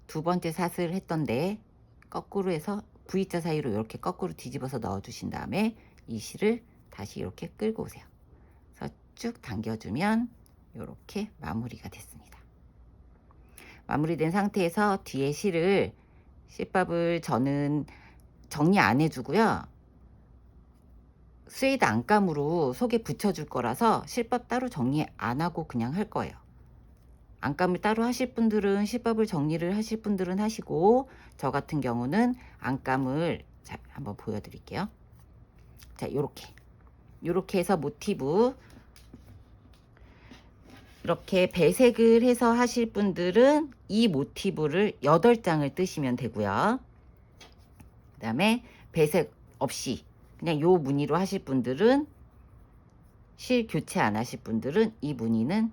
Speaker 1: 두 번째 사슬 했던데 거꾸로 해서 V자 사이로 이렇게 거꾸로 뒤집어서 넣어 주신 다음에 이 실을 다시 이렇게 끌고 오세요. 그래서 쭉 당겨주면 이렇게 마무리가 됐습니다. 마무리된 상태에서 뒤에 실밥을 저는 정리 안 해주고요. 스웨이드 안감으로 속에 붙여줄 거라서 실밥 따로 정리 안 하고 그냥 할 거예요. 안감을 따로 하실 분들은 실밥을 정리를 하실 분들은 하시고, 저 같은 경우는 안감을, 자, 한번 보여드릴게요. 자, 요렇게 해서 모티브 이렇게 배색을 해서 하실 분들은 이 모티브를 8장을 뜨시면 되고요. 그 다음에 배색 없이 그냥 요 무늬로 하실 분들은, 실 교체 안 하실 분들은 이 무늬는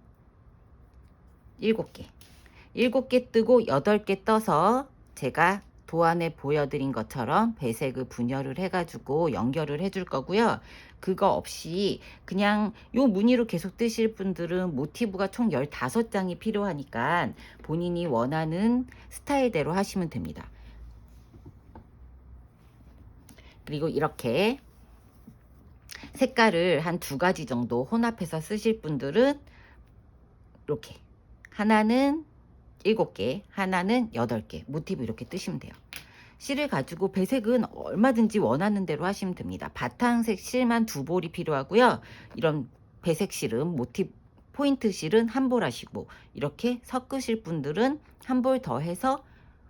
Speaker 1: 7개 뜨고 8개 떠서 제가 도안에 보여드린 것처럼 배색을 분열을 해가지고 연결을 해줄 거고요. 그거 없이 그냥 요 무늬로 계속 뜨실 분들은 모티브가 총 15장이 필요하니까 본인이 원하는 스타일대로 하시면 됩니다. 그리고 이렇게 색깔을 한 2가지 정도 혼합해서 쓰실 분들은 이렇게 하나는 7개, 하나는 8개 모티브 이렇게 뜨시면 돼요. 실을 가지고 배색은 얼마든지 원하는 대로 하시면 됩니다. 바탕색 실만 2볼이 필요하고요. 이런 배색 실은 모티브 포인트 실은 1볼 하시고, 이렇게 섞으실 분들은 1볼 더 해서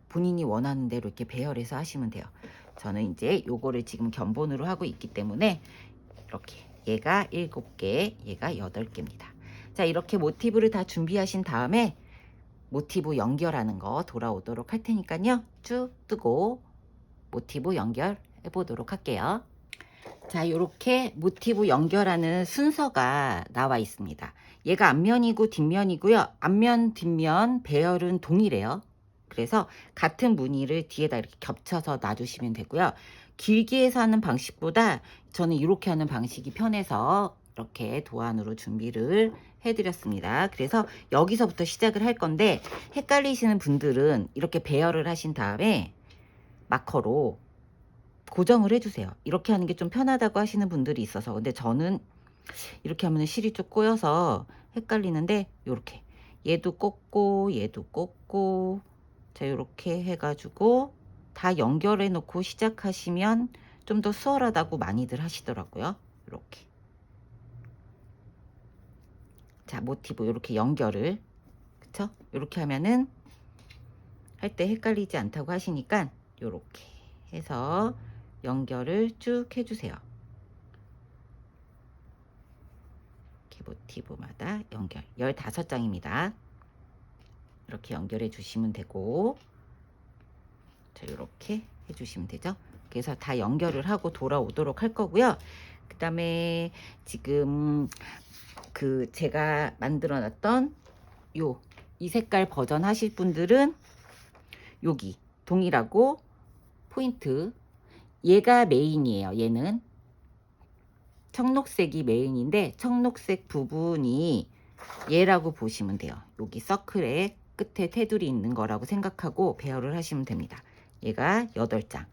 Speaker 1: 본인이 원하는 대로 이렇게 배열해서 하시면 돼요. 저는 이제 요거를 지금 견본으로 하고 있기 때문에 이렇게 얘가 7개, 얘가 8개입니다. 자, 이렇게 모티브를 다 준비하신 다음에 모티브 연결하는 거 돌아오도록 할 테니까요. 쭉 뜨고 모티브 연결해 보도록 할게요. 자, 이렇게 모티브 연결하는 순서가 나와 있습니다. 얘가 앞면이고 뒷면이고요. 앞면, 뒷면 배열은 동일해요. 그래서 같은 무늬를 뒤에다 이렇게 겹쳐서 놔주시면 되고요. 길게 해서 하는 방식보다 저는 이렇게 하는 방식이 편해서 이렇게 도안으로 준비를 해드렸습니다. 그래서 여기서부터 시작을 할 건데, 헷갈리시는 분들은 이렇게 배열을 하신 다음에 마커로 고정을 해주세요. 이렇게 하는 게 좀 편하다고 하시는 분들이 있어서. 근데 저는 이렇게 하면 실이 좀 꼬여서 헷갈리는데, 요렇게 얘도 꽂고 얘도 꽂고, 자, 요렇게 해가지고 다 연결해 놓고 시작하시면 좀 더 수월하다고 많이들 하시더라고요. 이렇게. 자, 모티브 이렇게 연결을, 그쵸? 이렇게 하면은 할 때 헷갈리지 않다고 하시니까 요렇게 해서 연결을 쭉 해주세요. 이렇게 모티브마다 연결 15장입니다. 이렇게 연결해 주시면 되고, 자, 이렇게 해주시면 되죠. 그래서 다 연결을 하고 돌아오도록 할 거고요. 그 다음에 지금 그 제가 만들어 놨던 이 색깔 버전 하실 분들은 여기 동일하고 포인트, 얘가 메인이에요. 얘는 청록색이 메인인데 청록색 부분이 얘라고 보시면 돼요. 여기 서클에 끝에 테두리 있는 거라고 생각하고 배열을 하시면 됩니다. 얘가 8장,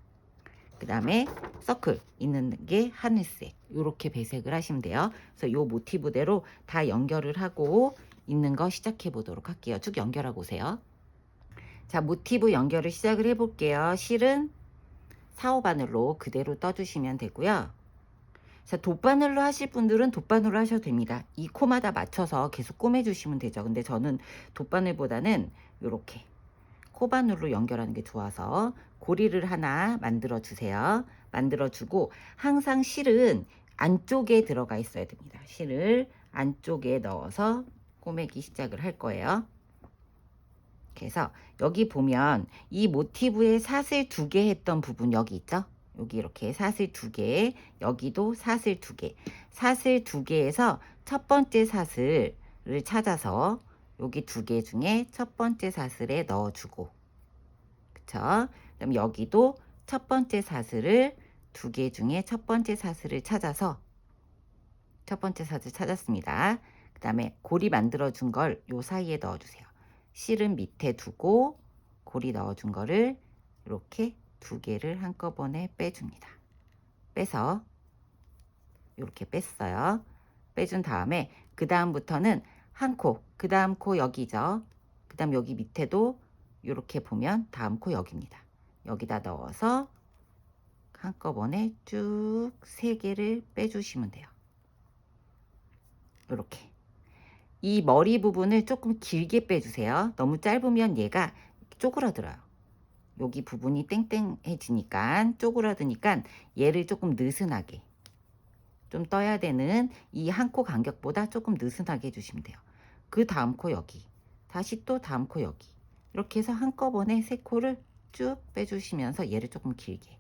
Speaker 1: 그 다음에 서클 있는 게 하늘색, 이렇게 배색을 하시면 돼요. 그래서 요 모티브대로 다 연결을 하고 있는 거 시작해 보도록 할게요. 쭉 연결하고 오세요. 자, 모티브 연결을 시작을 해 볼게요. 실은 4, 5바늘로 그대로 떠주시면 되고요. 자, 돗바늘로 하실 분들은 돗바늘로 하셔도 됩니다. 이 코마다 맞춰서 계속 꼬매주시면 되죠. 근데 저는 돗바늘보다는 이렇게 코바늘로 연결하는 게 좋아서 고리를 하나 만들어 주세요. 만들어 주고 항상 실은 안쪽에 들어가 있어야 됩니다. 실을 안쪽에 넣어서 꼬매기 시작을 할 거예요. 그래서 여기 보면 이 모티브에 사슬 2개 했던 부분 여기 있죠? 여기 이렇게 사슬 2개, 여기도 사슬 2개. 사슬 2개에서 첫 번째 사슬을 찾아서 여기 2개 중에 첫 번째 사슬에 넣어주고, 그쵸? 그럼 여기도 첫 번째 사슬을 2개 중에 첫 번째 사슬을 찾아서 첫 번째 사슬 찾았습니다. 그 다음에 고리 만들어 준 걸 요 사이에 넣어주세요. 실은 밑에 두고 고리 넣어준 거를 이렇게 2개를 한꺼번에 빼줍니다. 빼서 이렇게 뺐어요. 빼준 다음에 그 다음부터는 한 코, 그 다음 코 여기죠. 그 다음 여기 밑에도 이렇게 보면 다음 코 여기입니다. 여기다 넣어서 한꺼번에 쭉 3개를 빼주시면 돼요. 이렇게. 이 머리 부분을 조금 길게 빼주세요. 너무 짧으면 얘가 쪼그라들어요. 여기 부분이 땡땡해지니까 쪼그라드니까 얘를 조금 느슨하게 좀 떠야 되는 이 한 코 간격보다 조금 느슨하게 해주시면 돼요. 그 다음 코 여기, 다시 또 다음 코 여기, 이렇게 해서 한꺼번에 3코를 쭉 빼주시면서 얘를 조금 길게,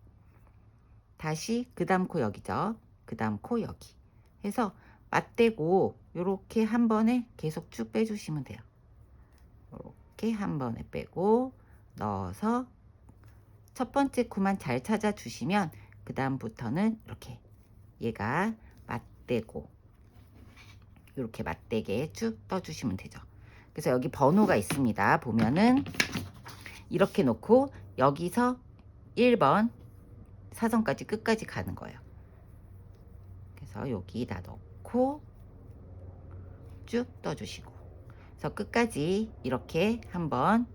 Speaker 1: 다시 그 다음 코 여기죠. 그 다음 코 여기 해서 맞대고 이렇게 한 번에 계속 쭉 빼주시면 돼요. 이렇게 한 번에 빼고 넣어서 첫 번째 코만 잘 찾아 주시면 그 다음부터는 이렇게 얘가 맞대고 이렇게 맞대게 쭉 떠주시면 되죠. 그래서 여기 번호가 있습니다. 보면은 이렇게 놓고 여기서 1번 사선까지 끝까지 가는 거예요. 그래서 여기다 넣고 쭉 떠주시고, 그래서 끝까지 이렇게 한번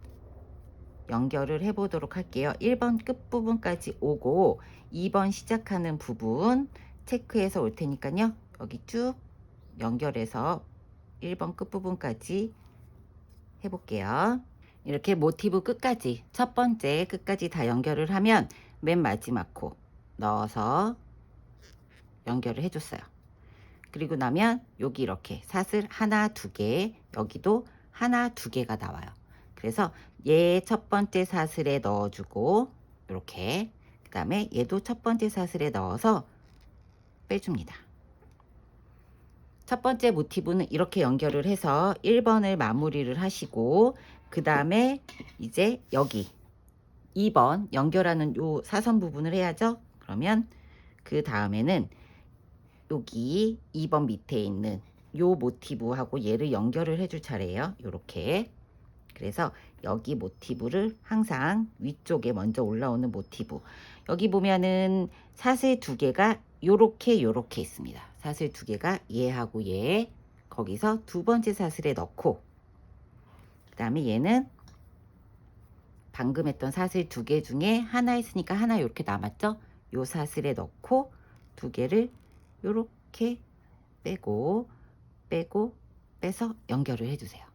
Speaker 1: 연결을 해 보도록 할게요. 1번 끝부분까지 오고 2번 시작하는 부분 체크해서 올 테니까요. 여기 쭉 연결해서 1번 끝부분까지 해볼게요. 이렇게 모티브 끝까지, 첫 번째 끝까지 다 연결을 하면 맨 마지막 코 넣어서 연결을 해줬어요. 그리고 나면 여기 이렇게 사슬 하나, 2개, 여기도 하나, 2개가 나와요. 그래서 얘 첫 번째 사슬에 넣어주고 이렇게, 그 다음에 얘도 첫 번째 사슬에 넣어서 빼줍니다. 첫 번째 모티브는 이렇게 연결을 해서 1번을 마무리를 하시고, 그 다음에 이제 여기 2번 연결하는 요 사선 부분을 해야죠. 그러면 그 다음에는 여기 2번 밑에 있는 요 모티브하고 얘를 연결을 해줄 차례예요. 요렇게. 그래서 여기 모티브를 항상 위쪽에 먼저 올라오는 모티브, 여기 보면은 사슬 2개가 요렇게 요렇게 있습니다. 사슬 2개가 얘하고 얘, 거기서 두 번째 사슬에 넣고, 그 다음에 얘는 방금 했던 사슬 2개 중에 하나 있으니까 하나 이렇게 남았죠. 요 사슬에 넣고 2개를 요렇게 빼고 빼서 연결을 해주세요.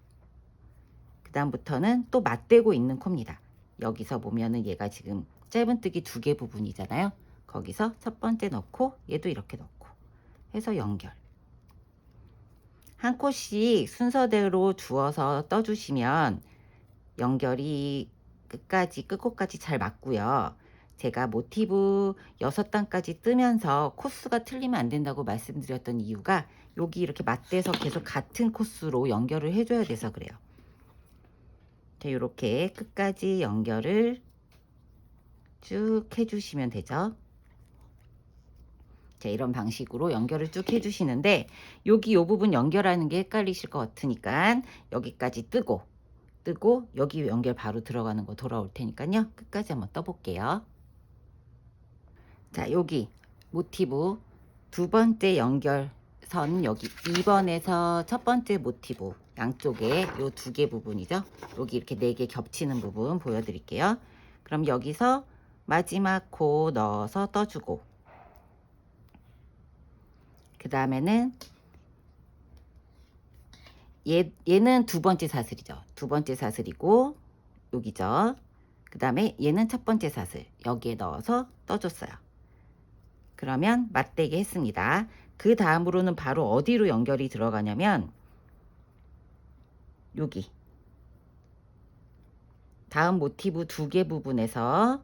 Speaker 1: 그 다음부터는 또 맞대고 있는 코입니다. 여기서 보면은 얘가 지금 짧은뜨기 2개 부분이잖아요. 거기서 첫 번째 넣고 얘도 이렇게 넣고 해서 연결. 한 코씩 순서대로 주어서 떠주시면 연결이 끝코까지 잘 맞고요. 제가 모티브 6단까지 뜨면서 코스가 틀리면 안 된다고 말씀드렸던 이유가 여기 이렇게 맞대서 계속 같은 코스로 연결을 해줘야 돼서 그래요. 이렇게 끝까지 연결을 쭉 해주시면 되죠. 자, 이런 방식으로 연결을 쭉 해주시는데 여기 요 부분 연결하는 게 헷갈리실 것 같으니까 여기까지 뜨고 여기 연결 바로 들어가는 거 돌아올 테니까요. 끝까지 한번 떠볼게요. 자, 여기 모티브 두 번째 연결선 여기 2번에서 첫 번째 모티브 양쪽에 요 2개 부분이죠. 여기 이렇게 4개 겹치는 부분 보여드릴게요. 그럼 여기서 마지막 코 넣어서 떠주고, 그 다음에는 얘는 두 번째 사슬이죠. 두 번째 사슬이고 여기죠. 그 다음에 얘는 첫 번째 사슬 여기에 넣어서 떠줬어요. 그러면 맞대게 했습니다. 그 다음으로는 바로 어디로 연결이 들어가냐면 여기 다음 모티브 2개 부분에서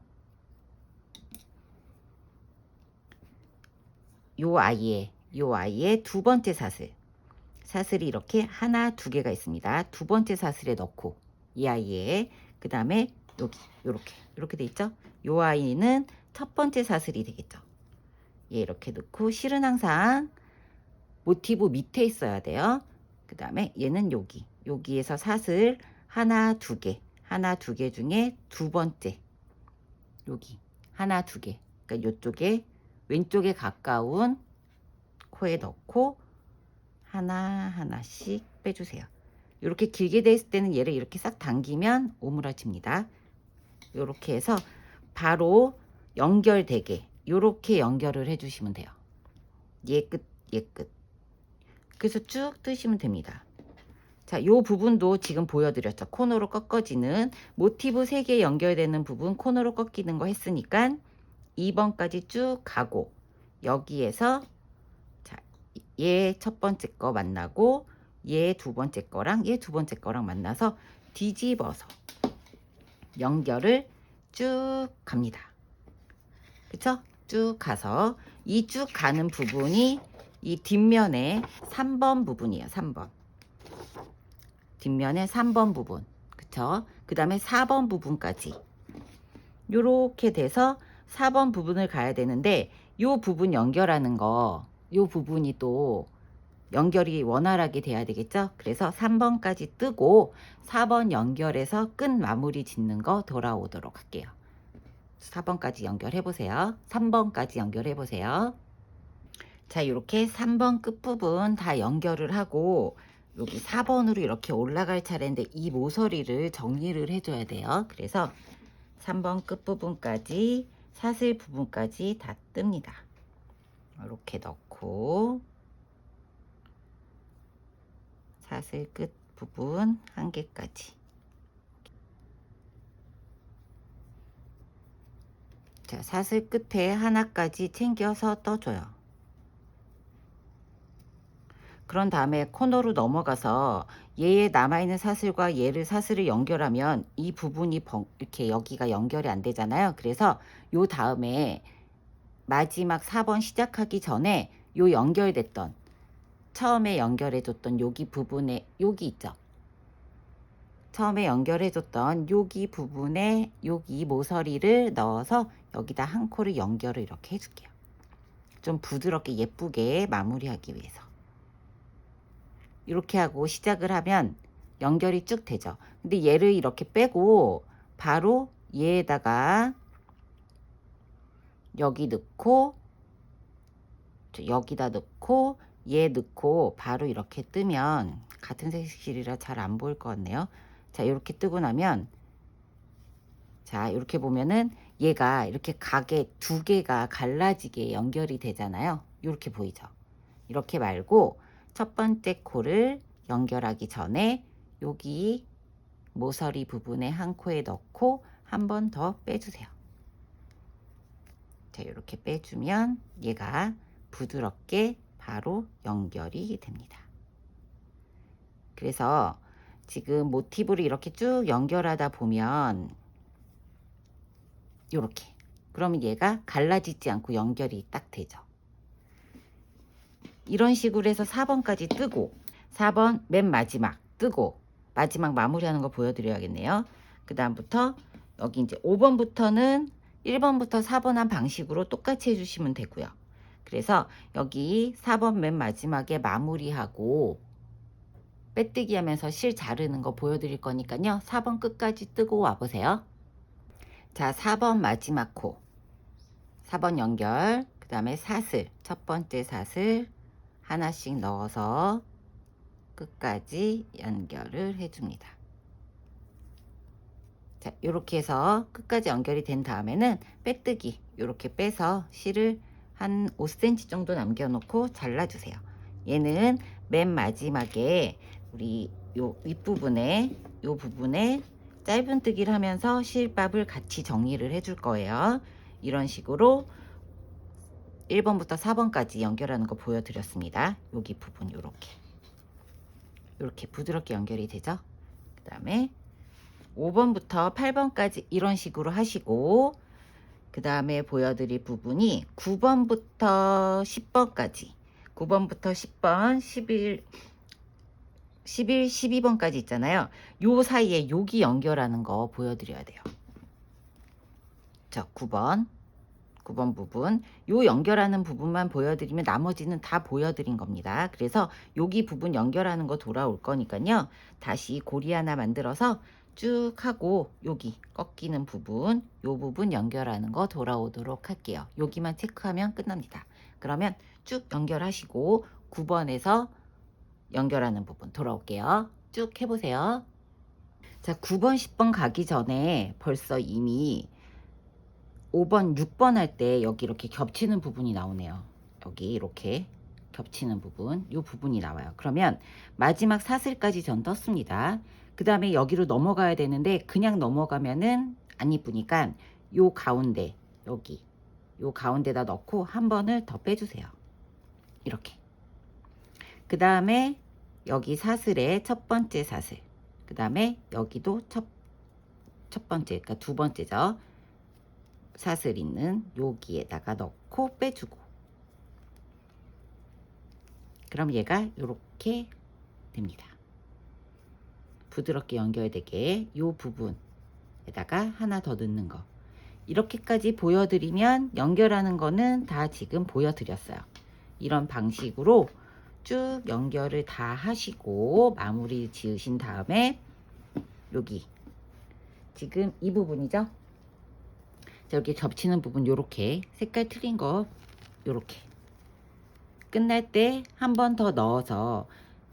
Speaker 1: 요 아이의 두 번째 사슬이 이렇게 하나, 2개가 있습니다. 두 번째 사슬에 넣고 이 아이의 그 다음에 여기 이렇게 돼 있죠. 요 아이는 첫 번째 사슬이 되겠죠. 얘 이렇게 넣고 실은 항상 모티브 밑에 있어야 돼요. 그 다음에 얘는 여기에서 사슬 하나, 2개 중에 두 번째 여기 하나, 2개 그러니까 요쪽에 왼쪽에 가까운 코에 넣고 하나씩 빼주세요. 이렇게 길게 돼 있을 때는 얘를 이렇게 싹 당기면 오므라집니다. 이렇게 해서 바로 연결되게 이렇게 연결을 해주시면 돼요. 얘 끝. 그래서 쭉 뜨시면 됩니다. 자, 요 부분도 지금 보여드렸죠. 코너로 꺾어지는 모티브 3개 연결되는 부분 코너로 꺾이는 거 했으니까 2번까지 쭉 가고 여기에서 자, 얘 첫 번째 거 만나고 얘 두 번째 거랑 얘 두 번째 거랑 만나서 뒤집어서 연결을 쭉 갑니다. 그쵸? 쭉 가서 이 쭉 가는 부분이 이 뒷면에 3번 부분이에요. 3번. 뒷면에 3번 부분. 그쵸? 그 다음에 4번 부분까지. 요렇게 돼서 4번 부분을 가야 되는데 요 부분 연결하는 거, 요 부분이 또 연결이 원활하게 돼야 되겠죠? 그래서 3번까지 뜨고 4번 연결해서 끝 마무리 짓는 거 돌아오도록 할게요. 4번까지 연결해 보세요. 3번까지 연결해 보세요. 자, 이렇게 3번 끝부분 다 연결을 하고 여기 4번으로 이렇게 올라갈 차례인데 이 모서리를 정리를 해줘야 돼요. 그래서 3번 끝부분까지 사슬 부분까지 다 뜹니다. 이렇게 넣고 사슬 끝 부분 1개까지. 자, 사슬 끝에 하나까지 챙겨서 떠줘요. 그런 다음에 코너로 넘어가서 얘에 남아있는 사슬과 얘를 사슬을 연결하면 이 부분이 이렇게 여기가 연결이 안 되잖아요. 그래서 요 다음에 마지막 4번 시작하기 전에 요 연결됐던 처음에 연결해줬던 여기 부분에 여기 있죠. 처음에 연결해줬던 여기 부분에 여기 모서리를 넣어서 여기다 한 코를 연결을 이렇게 해줄게요. 좀 부드럽게 예쁘게 마무리하기 위해서. 이렇게 하고 시작을 하면 연결이 쭉 되죠. 근데 얘를 이렇게 빼고 바로 얘에다가 여기 넣고 여기다 넣고 얘 넣고 바로 이렇게 뜨면 같은 색실이라 잘 안 보일 것 같네요. 자, 이렇게 뜨고 나면 자, 이렇게 보면은 얘가 이렇게 가게 2개가 갈라지게 연결이 되잖아요. 이렇게 보이죠. 이렇게 말고 첫 번째 코를 연결하기 전에 여기 모서리 부분에 한 코에 넣고 한 번 더 빼주세요. 자, 이렇게 빼주면 얘가 부드럽게 바로 연결이 됩니다. 그래서 지금 모티브를 이렇게 쭉 연결하다 보면 이렇게 그러면 얘가 갈라지지 않고 연결이 딱 되죠. 이런 식으로 해서 4번까지 뜨고 4번 맨 마지막 뜨고 마지막 마무리하는 거 보여드려야겠네요. 그 다음부터 여기 이제 5번부터는 1번부터 4번 한 방식으로 똑같이 해주시면 되고요. 그래서 여기 4번 맨 마지막에 마무리하고 빼뜨기 하면서 실 자르는 거 보여드릴 거니까요. 4번 끝까지 뜨고 와보세요. 자, 4번 마지막 코 4번 연결 그 다음에 사슬 첫 번째 사슬 하나씩 넣어서 끝까지 연결을 해줍니다. 자, 이렇게 해서 끝까지 연결이 된 다음에는 빼뜨기 이렇게 빼서 실을 한 5cm 정도 남겨놓고 잘라주세요. 얘는 맨 마지막에 우리 요 윗부분에 요 부분에 짧은뜨기를 하면서 실밥을 같이 정리를 해줄 거예요. 이런 식으로 1번부터 4번까지 연결하는 거 보여드렸습니다. 여기 부분 이렇게 부드럽게 연결이 되죠. 그 다음에 5번부터 8번까지 이런 식으로 하시고, 그 다음에 보여드릴 부분이 9번부터 10번까지 9번부터 10번, 11, 12번까지 있잖아요. 요 사이에 여기 연결하는 거 보여드려야 돼요. 자, 9번 부분, 요 연결하는 부분만 보여드리면 나머지는 다 보여드린 겁니다. 그래서 여기 부분 연결하는 거 돌아올 거니까요. 다시 고리 하나 만들어서 쭉 하고 여기 꺾이는 부분, 요 부분 연결하는 거 돌아오도록 할게요. 여기만 체크하면 끝납니다. 그러면 쭉 연결하시고 9번에서 연결하는 부분 돌아올게요. 쭉 해보세요. 자, 9번, 10번 가기 전에 벌써 이미 5번, 6번 할 때 여기 이렇게 겹치는 부분이 나오네요. 여기 이렇게 겹치는 부분, 이 부분이 나와요. 그러면 마지막 사슬까지 전 떴습니다. 그 다음에 여기로 넘어가야 되는데 그냥 넘어가면은 안 이쁘니까 요 가운데, 여기 요 가운데다 넣고 한 번을 더 빼주세요. 이렇게. 그 다음에 여기 사슬의 첫 번째 사슬, 그 다음에 여기도 첫 번째, 그러니까 두 번째죠. 사슬 있는 여기에다가 넣고 빼주고, 그럼 얘가 이렇게 됩니다. 부드럽게 연결되게 이 부분에다가 하나 더 넣는 거, 이렇게까지 보여드리면 연결하는 거는 다 지금 보여드렸어요. 이런 방식으로 쭉 연결을 다 하시고 마무리 지으신 다음에 여기 지금 이 부분이죠. 여기 겹치는 부분 요렇게 색깔 틀린 거 요렇게 끝날 때 한 번 더 넣어서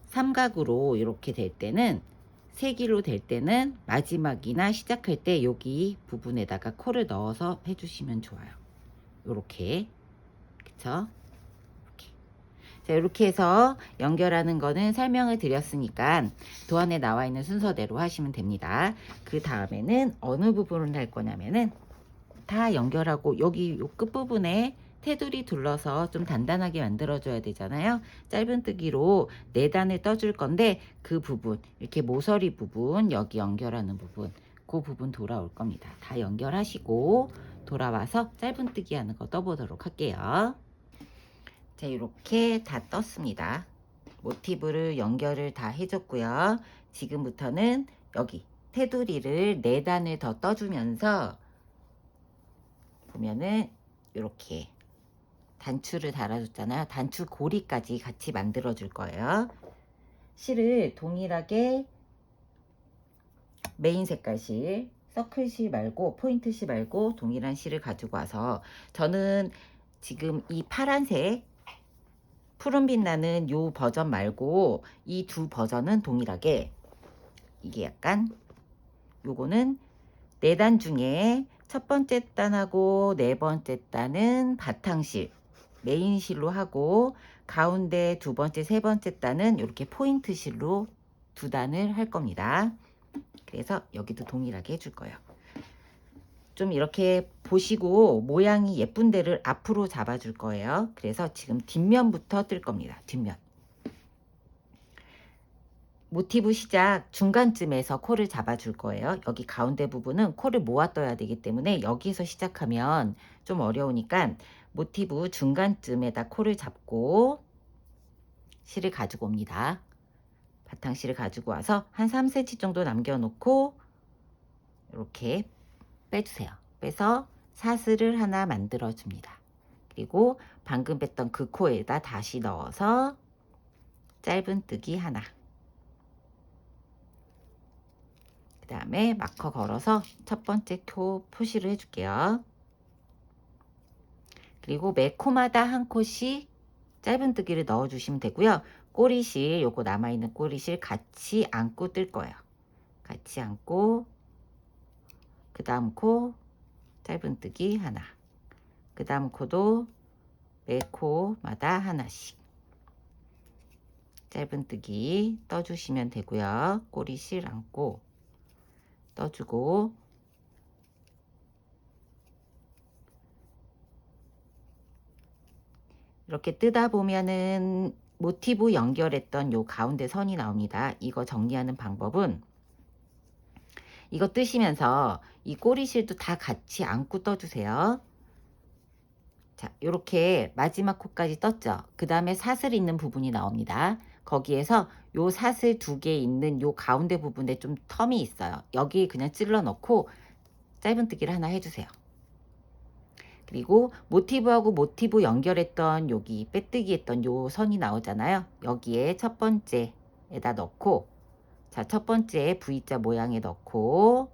Speaker 1: 삼각으로 이렇게 될 때는, 세기로 될 때는 마지막이나 시작할 때 여기 부분에다가 코를 넣어서 해주시면 좋아요. 요렇게. 그쵸? 이렇게. 자, 이렇게 해서 연결하는 거는 설명을 드렸으니까 도안에 나와 있는 순서대로 하시면 됩니다. 그 다음에는 어느 부분을 할 거냐면은 다 연결하고 여기 요 끝부분에 테두리 둘러서 좀 단단하게 만들어 줘야 되잖아요. 짧은뜨기로 4단을 떠줄 건데 그 부분, 이렇게 모서리 부분, 여기 연결하는 부분, 그 부분 돌아올 겁니다. 다 연결하시고 돌아와서 짧은뜨기 하는 거 떠보도록 할게요. 자, 이렇게 다 떴습니다. 모티브를 연결을 다 해줬고요. 지금부터는 여기 테두리를 4단을 더 떠주면서 보면은 이렇게 단추를 달아줬잖아요. 단추 고리까지 같이 만들어 줄 거예요. 실을 동일하게 메인 색깔 실, 서클 실 말고 포인트 실 말고 동일한 실을 가지고 와서, 저는 지금 이 파란색 푸른빛 나는 요 버전 말고 이 두 버전은 동일하게, 이게 약간 요거는 4단 중에 첫 번째 단하고 4번째 단은 바탕실, 메인실로 하고, 가운데 두 번째, 세 번째 단은 이렇게 포인트실로 2단을 할 겁니다. 그래서 여기도 동일하게 해줄 거예요. 좀 이렇게 보시고 모양이 예쁜 데를 앞으로 잡아줄 거예요. 그래서 지금 뒷면부터 뜰 겁니다. 뒷면. 모티브 시작 중간쯤에서 코를 잡아줄 거예요. 여기 가운데 부분은 코를 모아 떠야 되기 때문에 여기서 시작하면 좀 어려우니까 모티브 중간쯤에다 코를 잡고 실을 가지고 옵니다. 바탕실을 가지고 와서 한 3cm 정도 남겨놓고 이렇게 빼주세요. 빼서 사슬을 하나 만들어 줍니다. 그리고 방금 뺐던 그 코에다 다시 넣어서 짧은뜨기 하나, 그 다음에 마커 걸어서 첫 번째 코 표시를 해줄게요. 그리고 매 코마다 한 콧씩 짧은뜨기를 넣어주시면 되고요. 꼬리실, 요거 남아있는 꼬리실 같이 안고 뜰 거예요. 같이 안고, 그 다음 코 짧은뜨기 하나, 그 다음 코도 매 코마다 하나씩 짧은뜨기 떠주시면 되고요. 꼬리실 안고, 떠주고, 이렇게 뜨다 보면은 모티브 연결했던 요 가운데 선이 나옵니다. 이거 정리하는 방법은 이거 뜨시면서 이 꼬리실도 다 같이 안고 떠주세요. 자, 요렇게 마지막 코까지 떴죠. 그 다음에 사슬 있는 부분이 나옵니다. 거기에서 요 사슬 2개 있는 요 가운데 부분에 좀 텀이 있어요. 여기 그냥 찔러 넣고 짧은뜨기를 하나 해주세요. 그리고 모티브하고 모티브 연결했던 여기 빼뜨기 했던 요 선이 나오잖아요. 여기에 첫 번째에다 넣고, 자, 첫 번째 V자 모양에 넣고,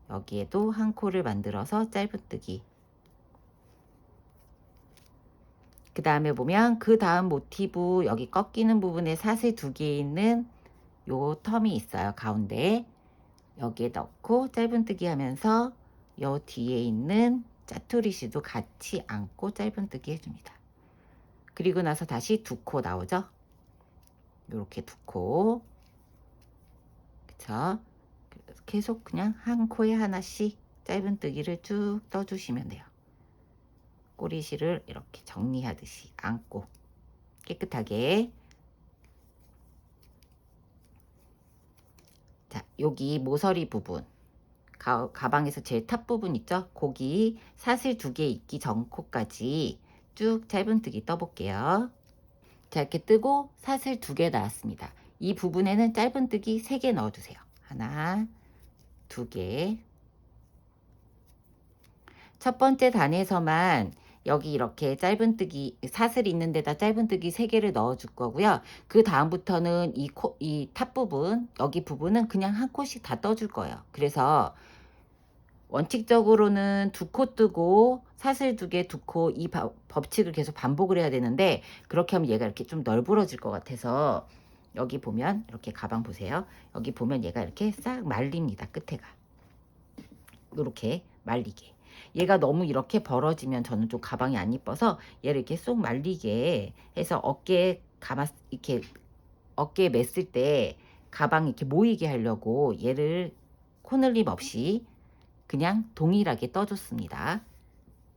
Speaker 1: 여기에도 한 코를 만들어서 짧은뜨기. 그 다음에 보면 그 다음 모티브 여기 꺾이는 부분에 사슬 2개 있는 요 텀이 있어요. 가운데 여기에 넣고 짧은뜨기 하면서 요 뒤에 있는 짜투리씨도 같이 안고 짧은뜨기 해줍니다. 그리고 나서 다시 2코 나오죠. 요렇게 2코. 그쵸? 계속 그냥 한 코에 하나씩 짧은뜨기를 쭉 떠주시면 돼요. 꼬리실을 이렇게 정리하듯이 안고 깨끗하게. 자, 여기 모서리 부분, 가방에서 제일 탑 부분 있죠? 거기 사슬 2개 있기 전 코까지 쭉 짧은뜨기 떠볼게요. 자, 이렇게 뜨고 사슬 2개 나왔습니다. 이 부분에는 짧은뜨기 3개 넣어주세요. 하나, 2개. 첫 번째 단에서만 여기 이렇게 짧은뜨기 사슬 있는 데다 짧은뜨기 3개를 넣어 줄 거고요. 그 다음부터는 이 탑 부분, 여기 부분은 그냥 한 코씩 다 떠줄 거예요. 그래서 원칙적으로는 2코 뜨고 사슬 2개 2코 이 법칙을 계속 반복을 해야 되는데, 그렇게 하면 얘가 이렇게 좀 널브러질 것 같아서 여기 보면 이렇게 가방 보세요. 여기 보면 얘가 이렇게 싹 말립니다. 끝에가 이렇게 말리게. 얘가 너무 이렇게 벌어지면 저는 좀 가방이 안 이뻐서 얘를 이렇게 쏙 말리게 해서 어깨에 이렇게 어깨에 맸을 때 가방이 이렇게 모이게 하려고 얘를 코늘림 없이 그냥 동일하게 떠줬습니다.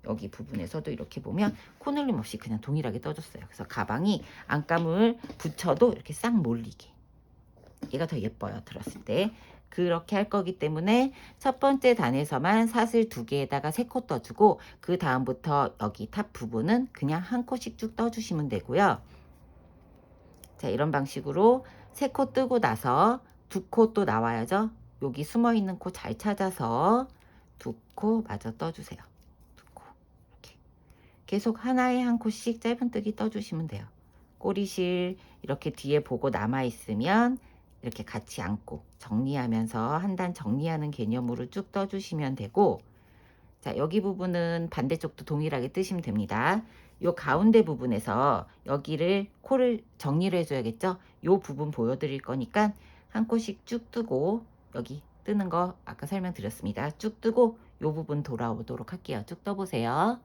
Speaker 1: 여기 부분에서도 이렇게 보면 코늘림 없이 그냥 동일하게 떠줬어요. 그래서 가방이 안감을 붙여도 이렇게 싹 몰리게. 얘가 더 예뻐요. 들었을 때. 그렇게 할 거기 때문에 첫 번째 단에서만 사슬 2개에다가 3코 떠주고, 그 다음부터 여기 탑 부분은 그냥 한 코씩 쭉 떠주시면 되고요. 자, 이런 방식으로 3코 뜨고 나서 2코 또 나와야죠. 여기 숨어있는 코 잘 찾아서 2코 마저 떠주세요. 2코 이렇게 계속 하나에 한 코씩 짧은뜨기 떠주시면 돼요. 꼬리실 이렇게 뒤에 보고 남아있으면 이렇게 같이 안고 정리하면서 한 단 정리하는 개념으로 쭉 떠주시면 되고, 자, 여기 부분은 반대쪽도 동일하게 뜨시면 됩니다. 요 가운데 부분에서 여기를 코를 정리를 해줘야겠죠. 요 부분 보여드릴 거니까 한 코씩 쭉 뜨고, 여기 뜨는 거 아까 설명드렸습니다. 쭉 뜨고 요 부분 돌아오도록 할게요. 쭉 떠보세요.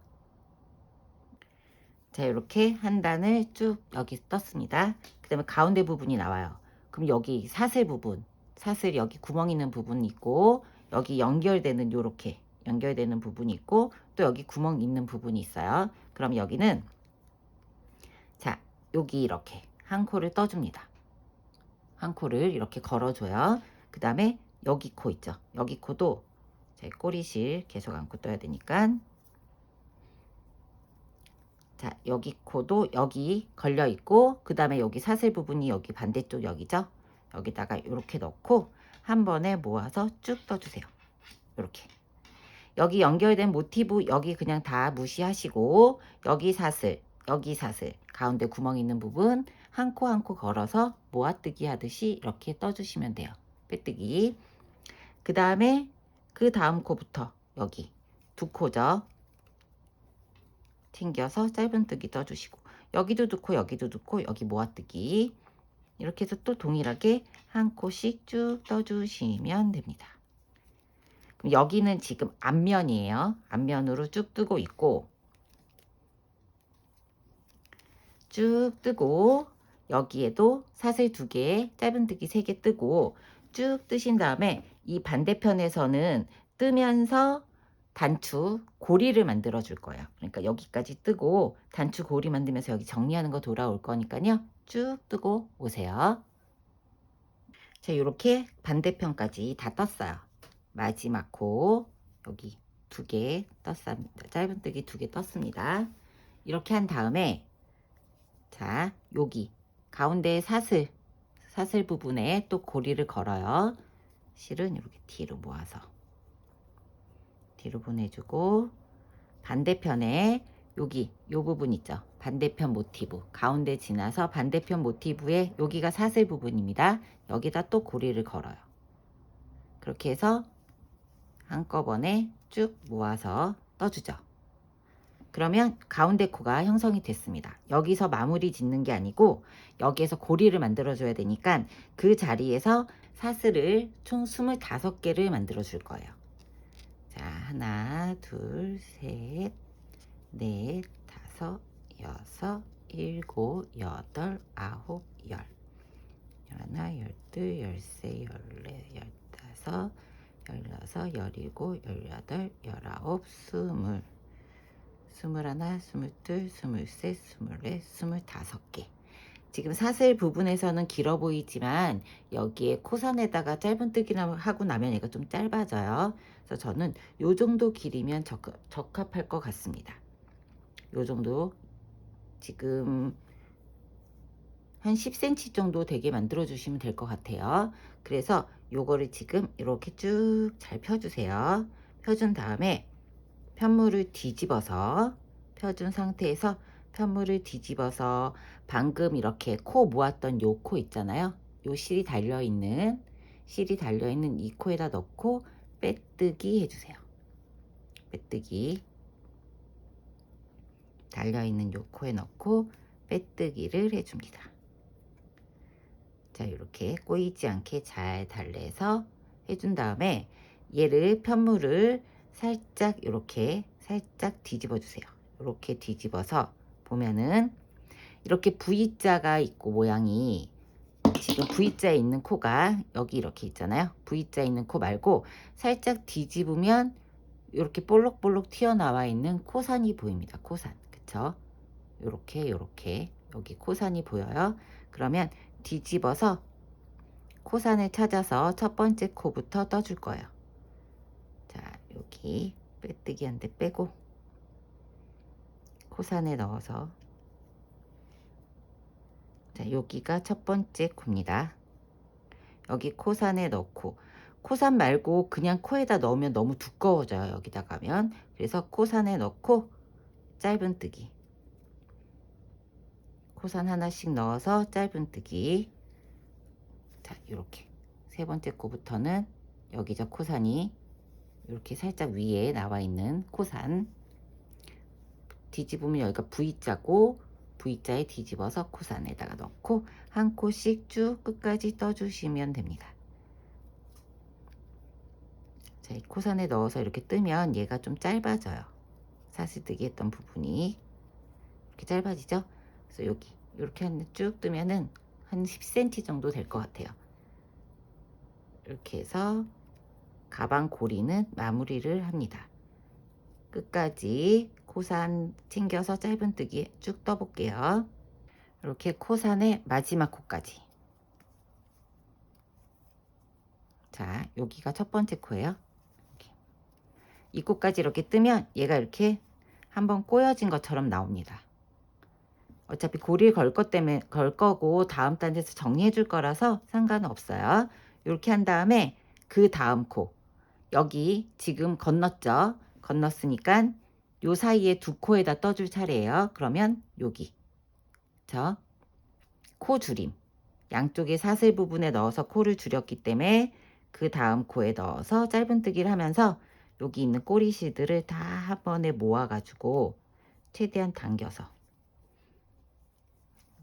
Speaker 1: 자, 이렇게 한 단을 쭉 여기 떴습니다. 그 다음에 가운데 부분이 나와요. 그럼 여기 사슬 부분, 사슬 여기 구멍 있는 부분이 있고, 여기 연결되는 요렇게 연결되는 부분이 있고, 또 여기 구멍 있는 부분이 있어요. 그럼 여기는, 자, 여기 이렇게 한 코를 떠줍니다. 한 코를 이렇게 걸어줘요. 그 다음에 여기 코 있죠. 여기 코도 제 꼬리실 계속 안고 떠야 되니까, 자, 여기 코도 여기 걸려 있고, 그 다음에 여기 사슬 부분이 여기 반대쪽 여기죠. 여기다가 이렇게 넣고 한 번에 모아서 쭉 떠주세요. 이렇게 여기 연결된 모티브 여기 그냥 다 무시하시고, 여기 사슬 가운데 구멍 있는 부분 한 코 한 코 걸어서 모아뜨기 하듯이 이렇게 떠주시면 돼요. 빼뜨기. 그 다음에 그 다음 코부터 여기 2코죠. 튕겨서 짧은뜨기 떠주시고, 여기도 2코 여기도 2코 여기 모아뜨기, 이렇게 해서 또 동일하게 한 코씩 쭉 떠주시면 됩니다. 그럼 여기는 지금 앞면이에요. 앞면으로 쭉 뜨고 있고, 쭉 뜨고 여기에도 사슬 2개 짧은뜨기 3개 뜨고 쭉 뜨신 다음에 이 반대편에서는 뜨면서 단추 고리를 만들어 줄 거예요. 그러니까 여기까지 뜨고 단추 고리 만들면서 여기 정리하는 거 돌아올 거니까요. 쭉 뜨고 오세요. 자, 요렇게 반대편까지 다 떴어요. 마지막 코 여기 2개 떴습니다. 짧은뜨기 2개 떴습니다. 이렇게 한 다음에 자, 여기 가운데 사슬 부분에 또 고리를 걸어요. 실은 이렇게 뒤로 모아서 뒤로 보내주고, 반대편에 여기 요 부분 있죠. 반대편 모티브 가운데 지나서 반대편 모티브에 여기가 사슬 부분입니다. 여기다 또 고리를 걸어요. 그렇게 해서 한꺼번에 쭉 모아서 떠주죠. 그러면 가운데 코가 형성이 됐습니다. 여기서 마무리 짓는 게 아니고 여기에서 고리를 만들어 줘야 되니까 그 자리에서 사슬을 총 25개를 만들어 줄 거예요. 자, 하나, 둘, 셋, 넷, 다섯, 여섯, 일곱, 여덟, 아홉, 열. 열하나, 열둘, 열세, 열넷, 열다섯, 열여섯, 열일곱, 열여덟, 열아홉, 스물. 21, 22, 23, 24, 25개. 지금 사슬 부분에서는 길어 보이지만 여기에 코선에다가 짧은뜨기를 하고 나면 얘가 좀 짧아져요. 그래서 저는 요 정도 길이면 적합할 것 같습니다. 요 정도 지금 한 10cm 정도 되게 만들어 주시면 될 것 같아요. 그래서 요거를 지금 이렇게 쭉 잘 펴주세요. 펴준 다음에 편물을 뒤집어서 펴준 상태에서 편물을 뒤집어서 방금 이렇게 코 모았던 요 코 있잖아요. 요 실이 달려있는 이 코에다 넣고 빼뜨기 해주세요. 빼뜨기 달려있는 요 코에 넣고 빼뜨기를 해줍니다. 자, 이렇게 꼬이지 않게 잘 달래서 해준 다음에 얘를 편물을 살짝 이렇게 살짝 뒤집어 주세요. 이렇게 뒤집어서 보면은 이렇게 V자가 있고 모양이 지금 V자에 있는 코가 여기 이렇게 있잖아요. V자에 있는 코 말고 살짝 뒤집으면 이렇게 볼록볼록 튀어나와 있는 코산이 보입니다. 코산. 그쵸? 요렇게 여기 코산이 보여요. 그러면 뒤집어서 코산을 찾아서 첫 번째 코부터 떠줄 거예요. 자, 여기 빼뜨기 한 대 빼고 코산에 넣어서, 자, 여기가 첫 번째 코입니다. 여기 코산에 넣고, 코산 말고 그냥 코에다 넣으면 너무 두꺼워져요. 여기다 가면. 그래서 코산에 넣고 짧은뜨기, 코산 하나씩 넣어서 짧은뜨기. 자, 이렇게 세 번째 코부터는 여기서 코산이 이렇게 살짝 위에 나와 있는 코산, 뒤집으면 여기가 V자고 V자에 뒤집어서 코산에다가 넣고 한 코씩 쭉 끝까지 떠주시면 됩니다. 자, 이 코산에 넣어서 이렇게 뜨면 얘가 좀 짧아져요. 사슬뜨기 했던 부분이 이렇게 짧아지죠. 그래서 여기 이렇게 한 쭉 뜨면은 한 10cm 정도 될 것 같아요. 이렇게 해서 가방 고리는 마무리를 합니다. 끝까지 코산 챙겨서 짧은뜨기 쭉 떠볼게요. 이렇게 코산의 마지막 코까지. 자, 여기가 첫 번째 코예요. 이 코까지 이렇게 뜨면 얘가 이렇게 한번 꼬여진 것처럼 나옵니다. 어차피 고리를 걸 거고 다음 단에서 정리해 줄 거라서 상관은 없어요. 이렇게 한 다음에 그 다음 코, 여기 지금 건넜죠. 건넜으니까 요 사이에 두 코에다 떠줄 차례예요. 그러면 여기 저 코 줄임, 양쪽에 사슬 부분에 넣어서 코를 줄였기 때문에 그 다음 코에 넣어서 짧은뜨기를 하면서 여기 있는 꼬리실들을 다 한 번에 모아 가지고 최대한 당겨서,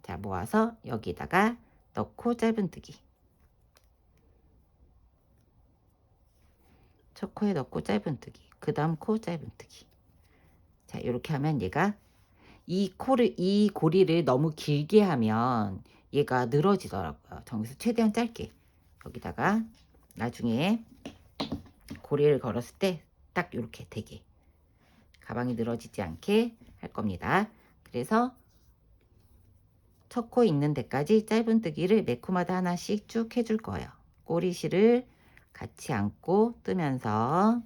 Speaker 1: 자, 모아서 여기다가 넣고 짧은뜨기, 첫 코에 넣고 짧은뜨기, 그 다음 코 짧은뜨기. 자, 이렇게 하면 얘가 이 고리를 너무 길게 하면 얘가 늘어지더라고요. 저기서 최대한 짧게 여기다가 나중에 고리를 걸었을 때 딱 이렇게 되게 가방이 늘어지지 않게 할 겁니다. 그래서 첫 코 있는 데까지 짧은뜨기를 매 코마다 하나씩 쭉 해줄 거예요. 꼬리실을 같이 안고 뜨면서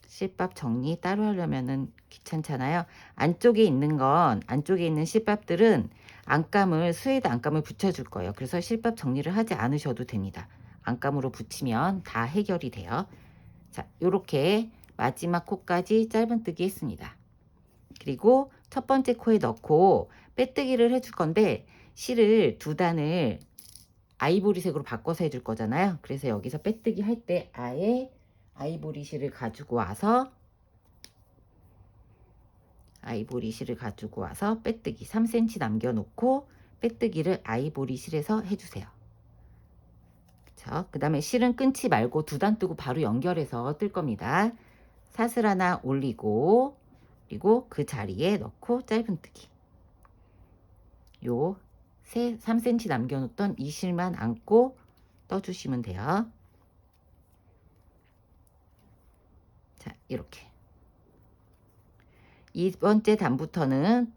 Speaker 1: 실밥 정리 따로 하려면은 귀찮잖아요. 안쪽에 있는 실밥들은 안감을 수에다 안감을 붙여줄 거예요. 그래서 실밥 정리를 하지 않으셔도 됩니다. 안감으로 붙이면 다 해결이 돼요. 자, 요렇게 마지막 코까지 짧은뜨기 했습니다. 그리고 첫 번째 코에 넣고 빼뜨기를 해줄 건데 실을 두 단을 아이보리색으로 바꿔서 해줄 거잖아요. 그래서 여기서 빼뜨기 할 때 아예 아이보리 실을 가지고 와서 빼뜨기 3cm 남겨놓고 빼뜨기를 아이보리 실에서 해주세요. 그 다음에 실은 끊지 말고 두 단 뜨고 바로 연결해서 뜰 겁니다. 사슬 하나 올리고 그리고 그 자리에 넣고 짧은뜨기. 요 3cm 남겨놓던 이 실만 안고 떠주시면 돼요. 자, 이렇게. 이 번째 단부터는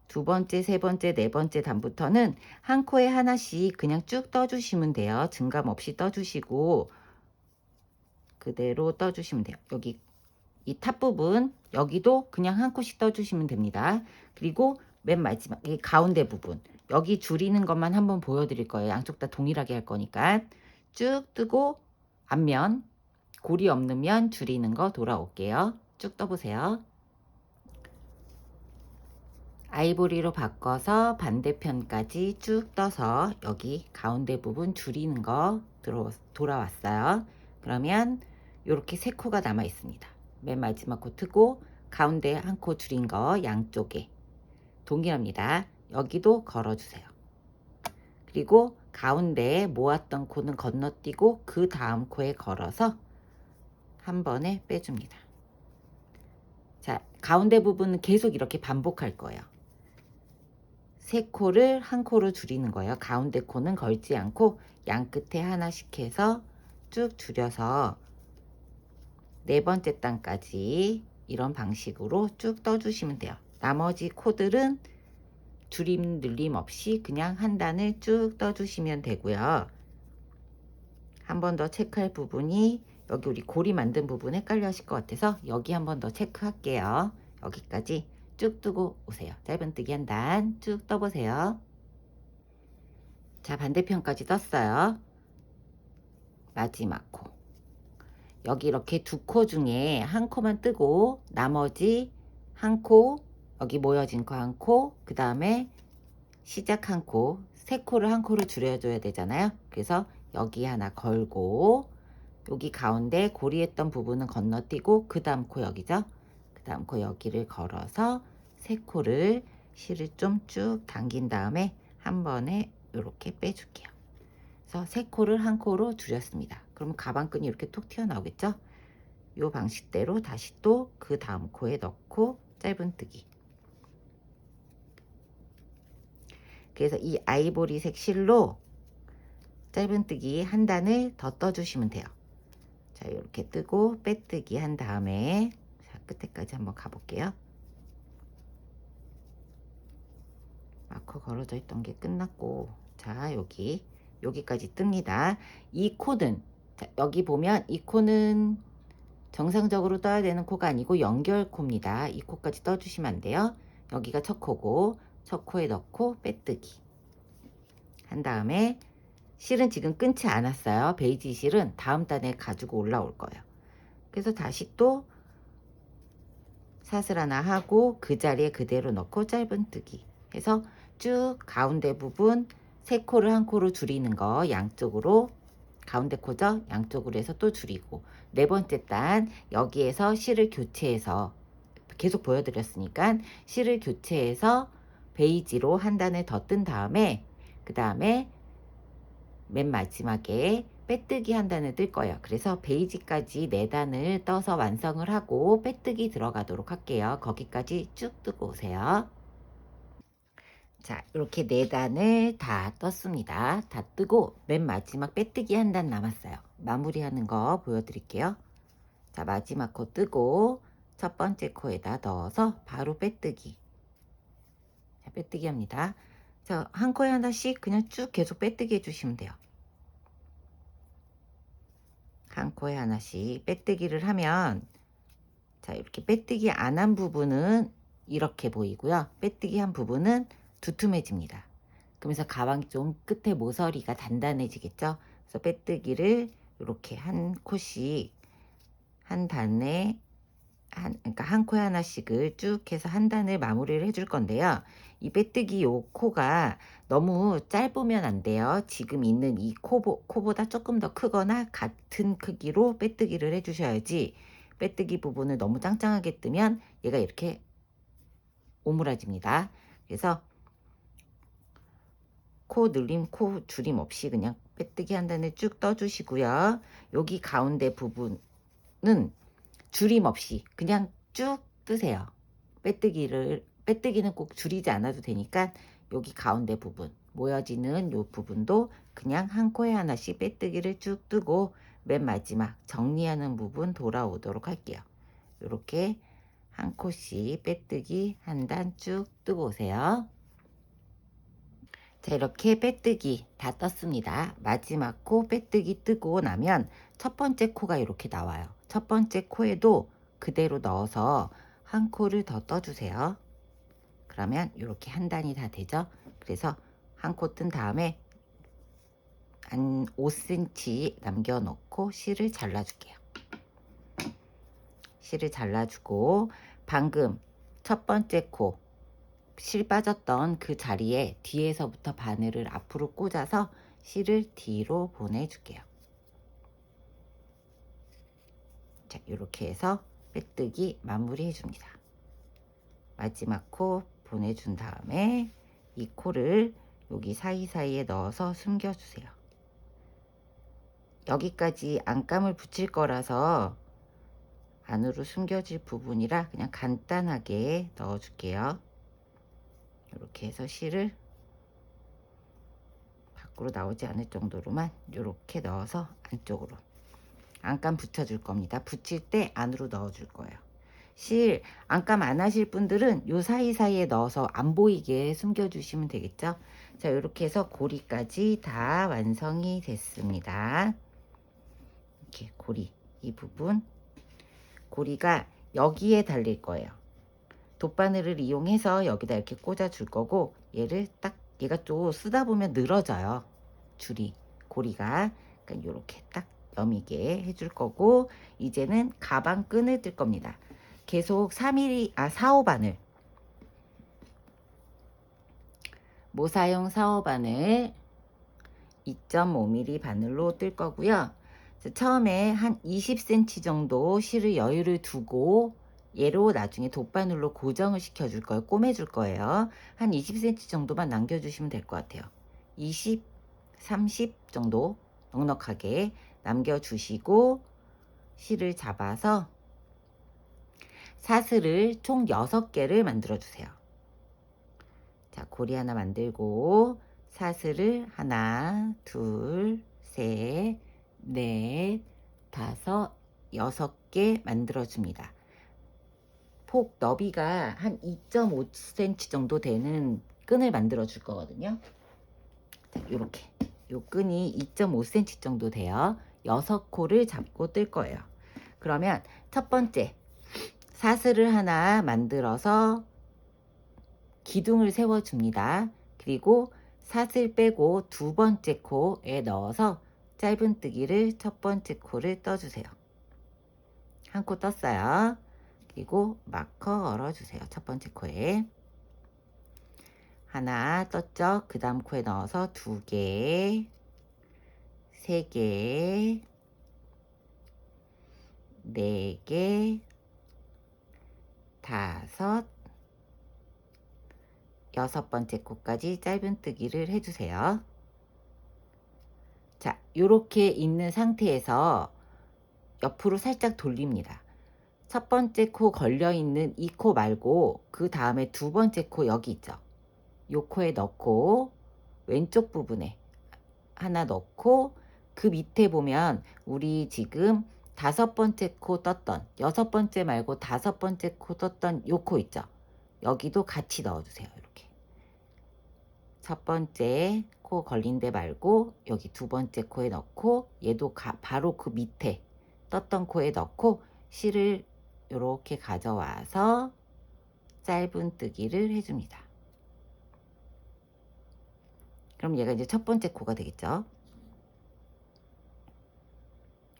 Speaker 1: 두 번째, 세 번째, 네 번째 단부터는 한 코에 하나씩 그냥 쭉 떠주시면 돼요. 증감 없이 떠주시고 그대로 떠주시면 돼요. 여기 이 탑 부분 여기도 그냥 한 코씩 떠주시면 됩니다. 그리고 맨 마지막 이 가운데 부분 여기 줄이는 것만 한번 보여드릴 거예요. 양쪽 다 동일하게 할 거니까 쭉 뜨고 앞면 고리 없는 면 줄이는 거 돌아올게요. 쭉 떠보세요. 아이보리로 바꿔서 반대편까지 쭉 떠서 여기 가운데 부분 줄이는 거 돌아왔어요. 그러면 이렇게 세 코가 남아 있습니다. 맨 마지막 코 트고 가운데 한 코 줄인 거 양쪽에 동일합니다. 여기도 걸어주세요. 그리고 가운데 모았던 코는 건너뛰고 그 다음 코에 걸어서 한 번에 빼줍니다. 자, 가운데 부분은 계속 이렇게 반복할 거예요. 세 코를 한 코로 줄이는 거예요. 가운데 코는 걸지 않고 양 끝에 하나씩 해서 쭉 줄여서 네 번째 단까지 이런 방식으로 쭉 떠주시면 돼요. 나머지 코들은 줄임 늘림 없이 그냥 한 단을 쭉 떠주시면 되고요. 한 번 더 체크할 부분이 여기 우리 고리 만든 부분 헷갈려 하실 것 같아서 여기 한 번 더 체크할게요. 여기까지 쭉 뜨고 오세요. 짧은뜨기 한 단 쭉 떠보세요. 자, 반대편까지 떴어요. 마지막 코. 여기 이렇게 두 코 중에 한 코만 뜨고 나머지 한 코, 여기 모여진 코 한 코, 그 다음에 시작 한 코, 세 코를 한 코를 줄여줘야 되잖아요. 그래서 여기 하나 걸고 여기 가운데 고리했던 부분은 건너뛰고 그 다음 코 여기죠. 그 다음 코 여기를 걸어서 세 코를 실을 좀 쭉 당긴 다음에 한 번에 이렇게 빼줄게요. 그래서 세 코를 한 코로 줄였습니다. 그러면 가방끈이 이렇게 톡 튀어나오겠죠? 이 방식대로 다시 또 그 다음 코에 넣고 짧은뜨기. 그래서 이 아이보리색 실로 짧은뜨기 한 단을 더 떠주시면 돼요. 자, 이렇게 뜨고 빼뜨기 한 다음에 자, 끝에까지 한번 가볼게요. 마커 걸어져 있던 게 끝났고 자, 여기까지 뜹니다. 이 코는 자, 여기 보면 이 코는 정상적으로 떠야 되는 코가 아니고 연결 코입니다. 이 코까지 떠주시면 안 돼요. 여기가 첫 코고 첫 코에 넣고 빼뜨기 한 다음에 실은 지금 끊지 않았어요. 베이지 실은 다음 단에 가지고 올라올 거예요. 그래서 다시 또 사슬 하나 하고 그 자리에 그대로 넣고 짧은뜨기 해서 쭉 가운데 부분 세 코를 한 코로 줄이는 거 양쪽으로 가운데 코죠? 양쪽으로 해서 또 줄이고 네 번째 단 여기에서 실을 교체해서 계속 보여드렸으니까 실을 교체해서 베이지로 한 단을 더 뜬 다음에 그 다음에 맨 마지막에 빼뜨기 한 단을 뜰 거예요. 그래서 베이지까지 4단을 떠서 완성을 하고 빼뜨기 들어가도록 할게요. 거기까지 쭉 뜨고 오세요. 자, 이렇게 4단을 다 떴습니다. 다 뜨고 맨 마지막 빼뜨기 한 단 남았어요. 마무리하는 거 보여드릴게요. 자, 마지막 코 뜨고 첫 번째 코에다 넣어서 바로 빼뜨기. 자, 빼뜨기 합니다. 자, 한 코에 하나씩 그냥 쭉 계속 빼뜨기 해주시면 돼요. 한 코에 하나씩 빼뜨기를 하면, 자, 이렇게 빼뜨기 안 한 부분은 이렇게 보이고요. 빼뜨기 한 부분은 두툼해집니다. 그러면서 가방이 좀 끝에 모서리가 단단해지겠죠. 그래서 빼뜨기를 이렇게 한 코씩 한 단에 그러니까 한 코에 하나씩을 쭉 해서 한 단을 마무리를 해줄 건데요. 이 빼뜨기 요 코가 너무 짧으면 안 돼요. 지금 있는 이 코보다 조금 더 크거나 같은 크기로 빼뜨기를 해주셔야지, 빼뜨기 부분을 너무 짱짱하게 뜨면 얘가 이렇게 오므라집니다. 그래서 코 늘림, 코 줄임 없이 그냥 빼뜨기 한 단을 쭉 떠주시고요. 여기 가운데 부분은 줄임 없이 그냥 쭉 뜨세요. 빼뜨기는 꼭 줄이지 않아도 되니까 여기 가운데 부분, 모여지는 요 부분도 그냥 한 코에 하나씩 빼뜨기를 쭉 뜨고 맨 마지막 정리하는 부분 돌아오도록 할게요. 이렇게 한 코씩 빼뜨기 한 단 쭉 뜨고 오세요. 자, 이렇게 빼뜨기 다 떴습니다. 마지막 코 빼뜨기 뜨고 나면 첫 번째 코가 이렇게 나와요. 첫 번째 코에도 그대로 넣어서 한 코를 더 떠주세요. 그러면 이렇게 한 단이 다 되죠. 그래서 한 코 뜬 다음에 한 5cm 남겨놓고 실을 잘라줄게요. 실을 잘라주고 방금 첫 번째 코 실 빠졌던 그 자리에 뒤에서부터 바늘을 앞으로 꽂아서 실을 뒤로 보내줄게요. 자, 이렇게 해서 빼뜨기 마무리 해줍니다. 마지막 코 보내준 다음에 이 코를 여기 사이사이에 넣어서 숨겨주세요. 여기까지 안감을 붙일 거라서 안으로 숨겨질 부분이라 그냥 간단하게 넣어줄게요. 이렇게 해서 실을 밖으로 나오지 않을 정도로만 이렇게 넣어서 안쪽으로 안감 붙여줄 겁니다. 붙일 때 안으로 넣어줄 거예요. 실 안감 안 하실 분들은 요 사이사이에 넣어서 안 보이게 숨겨주시면 되겠죠. 자, 이렇게 해서 고리까지 다 완성이 됐습니다. 이렇게 고리, 이 부분 고리가 여기에 달릴 거예요. 돗바늘을 이용해서 여기다 이렇게 꽂아 줄 거고, 얘를 딱, 얘가 또 쓰다 보면 늘어져요. 줄이, 고리가. 그러니까 이렇게 딱 여미게 해줄 거고, 이제는 가방 끈을 뜰 겁니다. 계속 4mm, 4호바늘, 모사용 4호바늘 2.5mm 바늘로 뜰 거고요. 처음에 한 20cm 정도 실을 여유를 두고 얘로 나중에 돗바늘로 고정을 시켜 줄 거예요. 꼬매 줄 거예요. 한 20cm 정도만 남겨 주시면 될 것 같아요. 20, 30 정도 넉넉하게 남겨 주시고 실을 잡아서 사슬을 총 6개를 만들어 주세요. 자, 고리 하나 만들고 사슬을 하나, 둘, 셋, 넷, 다섯, 6개 만들어 줍니다. 폭 너비가 한 2.5cm 정도 되는 끈을 만들어 줄 거거든요. 자, 요렇게 요 끈이 2.5cm 정도 돼요. 6코를 잡고 뜰 거예요. 그러면 첫 번째 사슬을 하나 만들어서 기둥을 세워 줍니다. 그리고 사슬 빼고 두 번째 코에 넣어서 짧은뜨기를 첫 번째 코를 떠주세요. 한 코 떴어요. 그리고 마커 걸어주세요. 첫 번째 코에 하나 떴죠. 그 다음 코에 넣어서 2개, 3개, 4개, 5, 6번째 코까지 짧은뜨기를 해주세요. 자, 요렇게 있는 상태에서 옆으로 살짝 돌립니다. 첫 번째 코 걸려 있는 이 코 말고 그 다음에 두 번째 코 여기 있죠. 요 코에 넣고 왼쪽 부분에 하나 넣고 그 밑에 보면 우리 지금 5번째 코 떴던 6번째 말고 5번째 코 떴던 요 코 있죠? 여기도 같이 넣어주세요. 이렇게 첫 번째 코 걸린 데 말고 여기 두 번째 코에 넣고 얘도 바로 그 밑에 떴던 코에 넣고 실을 이렇게 가져와서 짧은뜨기를 해줍니다. 그럼 얘가 이제 첫 번째 코가 되겠죠.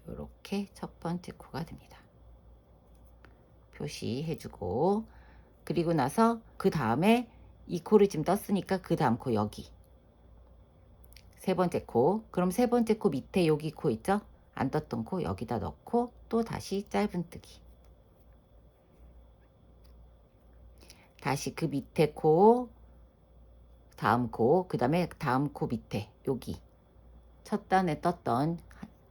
Speaker 1: 이렇게 첫 번째 코가 됩니다. 표시해주고 그리고 나서 그 다음에 이 코를 지금 떴으니까 그 다음 코 여기 세 번째 코, 그럼 세 번째 코 밑에 여기 코 있죠? 안 떴던 코 여기다 넣고 또 다시 짧은뜨기. 다시 그 밑에 코, 다음 코, 그 다음에 다음 코 밑에 여기 첫 단에 떴던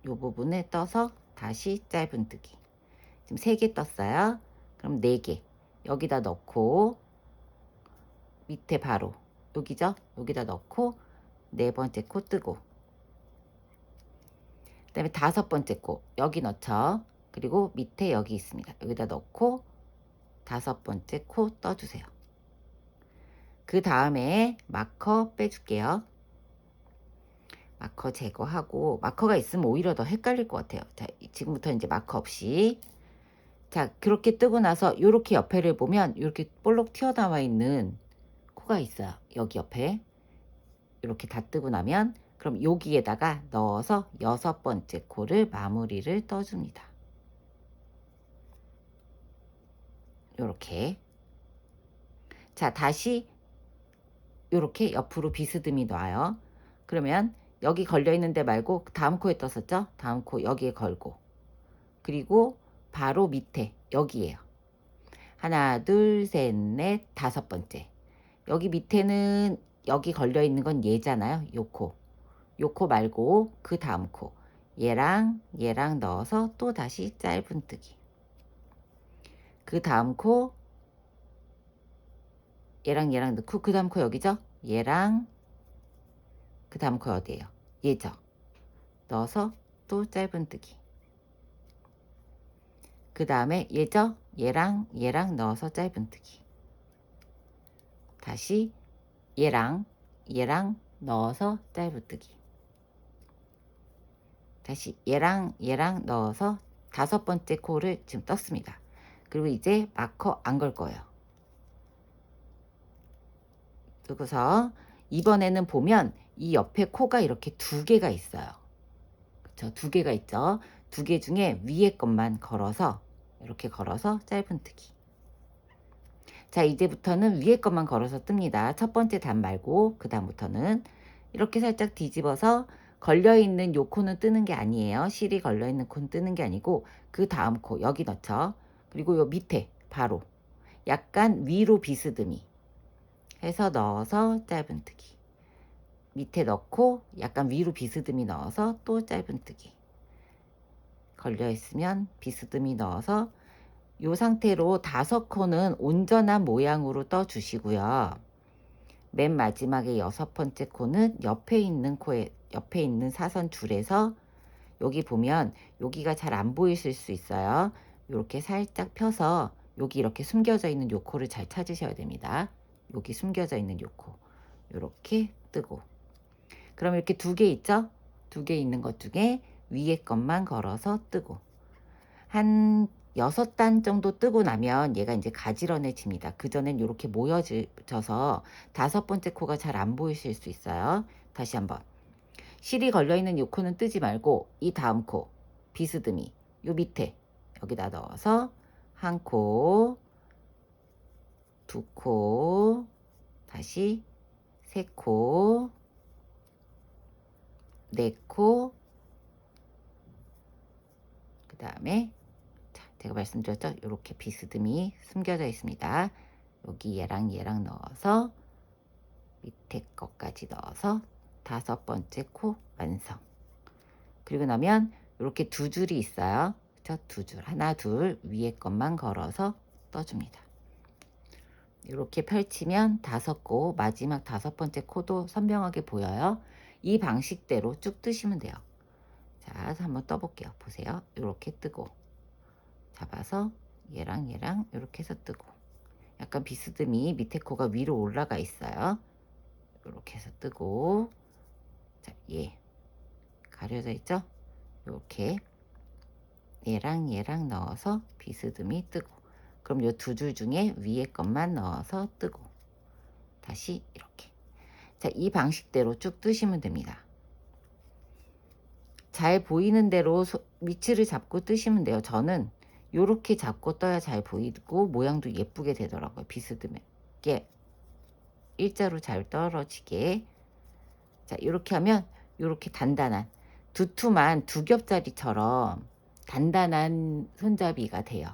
Speaker 1: 요 부분에 떠서 다시 짧은뜨기. 지금 3개 떴어요. 그럼 4개 여기다 넣고 밑에 바로 여기죠? 여기다 넣고 4번째 코 뜨고 그 다음에 5번째 코 여기 넣죠. 그리고 밑에 여기 있습니다. 여기다 넣고 5번째 코 떠주세요. 그 다음에 마커 빼줄게요. 마커 제거하고 마커가 있으면 오히려 더 헷갈릴 것 같아요. 자, 지금부터 이제 마커 없이 자 그렇게 뜨고 나서 이렇게 옆에를 보면 이렇게 볼록 튀어나와 있는 코가 있어요. 여기 옆에 이렇게 다 뜨고 나면 그럼 여기에다가 넣어서 6번째 코를 마무리를 떠줍니다. 이렇게 자 다시 이렇게 옆으로 비스듬히 놔요. 그러면 여기 걸려 있는 데 말고 다음 코에 떴었죠? 다음 코 여기에 걸고 그리고 바로 밑에 여기에요. 하나 둘 셋 넷 5번째 여기 밑에는 여기 걸려 있는 건 얘잖아요. 요 코 말고 그 다음 코 얘랑 넣어서 또 다시 짧은뜨기. 그 다음 코 얘랑 넣고 그 다음 코 여기죠? 얘랑 그 다음 코 어디예요? 얘죠? 넣어서 또 짧은뜨기. 그 다음에 얘죠? 얘랑 넣어서 짧은뜨기. 다시 얘랑 넣어서 짧은뜨기. 다시 얘랑 넣어서 5번째 코를 지금 떴습니다. 그리고 이제 마커 안 걸 거예요. 그래서 이번에는 보면 이 옆에 코가 이렇게 2개가 있어요. 그쵸? 2개가 있죠. 2개 중에 위에 것만 걸어서 이렇게 걸어서 짧은뜨기. 자 이제부터는 위에 것만 걸어서 뜹니다. 첫 번째 단 말고 그 다음부터는 이렇게 살짝 뒤집어서 걸려있는 요 코는 뜨는 게 아니에요. 실이 걸려있는 코는 뜨는 게 아니고 그 다음 코 여기 넣죠. 그리고 요 밑에 바로 약간 위로 비스듬히 해서 넣어서 짧은뜨기. 밑에 넣고 약간 위로 비스듬히 넣어서 또 짧은뜨기. 걸려있으면 비스듬히 넣어서 이 상태로 5코는 온전한 모양으로 떠 주시고요. 맨 마지막에 6번째 코는 옆에 있는 사선 줄에서 여기 보면 여기가 잘 안 보이실 수 있어요. 이렇게 살짝 펴서 여기 이렇게 숨겨져 있는 요 코를 잘 찾으셔야 됩니다. 여기 숨겨져 있는 요 코 이렇게 뜨고 그럼 이렇게 2개 있죠? 2개 있는 것 중에 위에 것만 걸어서 뜨고 한 6단 정도 뜨고 나면 얘가 이제 가지런해집니다. 그전엔 이렇게 모여져서 5번째 코가 잘 안 보이실 수 있어요. 다시 한번 실이 걸려있는 이 코는 뜨지 말고 이 다음 코 비스듬히 요 밑에 여기다 넣어서 한 코, 2코, 다시 3코, 4코, 그 다음에 제가 말씀드렸죠? 이렇게 비스듬히 숨겨져 있습니다. 여기 얘랑 넣어서 밑에 것까지 넣어서 5번째 코 완성. 그리고 나면 이렇게 2줄이 있어요. 그쵸? 2줄 하나 둘 위에 것만 걸어서 떠줍니다. 이렇게 펼치면 5코, 마지막 5번째 코도 선명하게 보여요. 이 방식대로 쭉 뜨시면 돼요. 자, 한번 떠볼게요. 보세요. 이렇게 뜨고 잡아서 얘랑 얘랑 이렇게 해서 뜨고, 약간 비스듬히 밑에 코가 위로 올라가 있어요. 이렇게 해서 뜨고, 자, 얘 가려져 있죠? 이렇게 얘랑 얘랑 넣어서 비스듬히 뜨고, 그럼 요 두 줄 중에 위에 것만 넣어서 뜨고, 다시 이렇게. 자, 이 방식대로 쭉 뜨시면 됩니다. 잘 보이는 대로 위치를 잡고 뜨시면 돼요. 저는 요렇게 잡고 떠야 잘 보이고 모양도 예쁘게 되더라고요. 비스듬하게 일자로 잘 떨어지게. 자, 이렇게 하면 이렇게 단단한 두툼한 두 겹짜리처럼 단단한 손잡이가 돼요.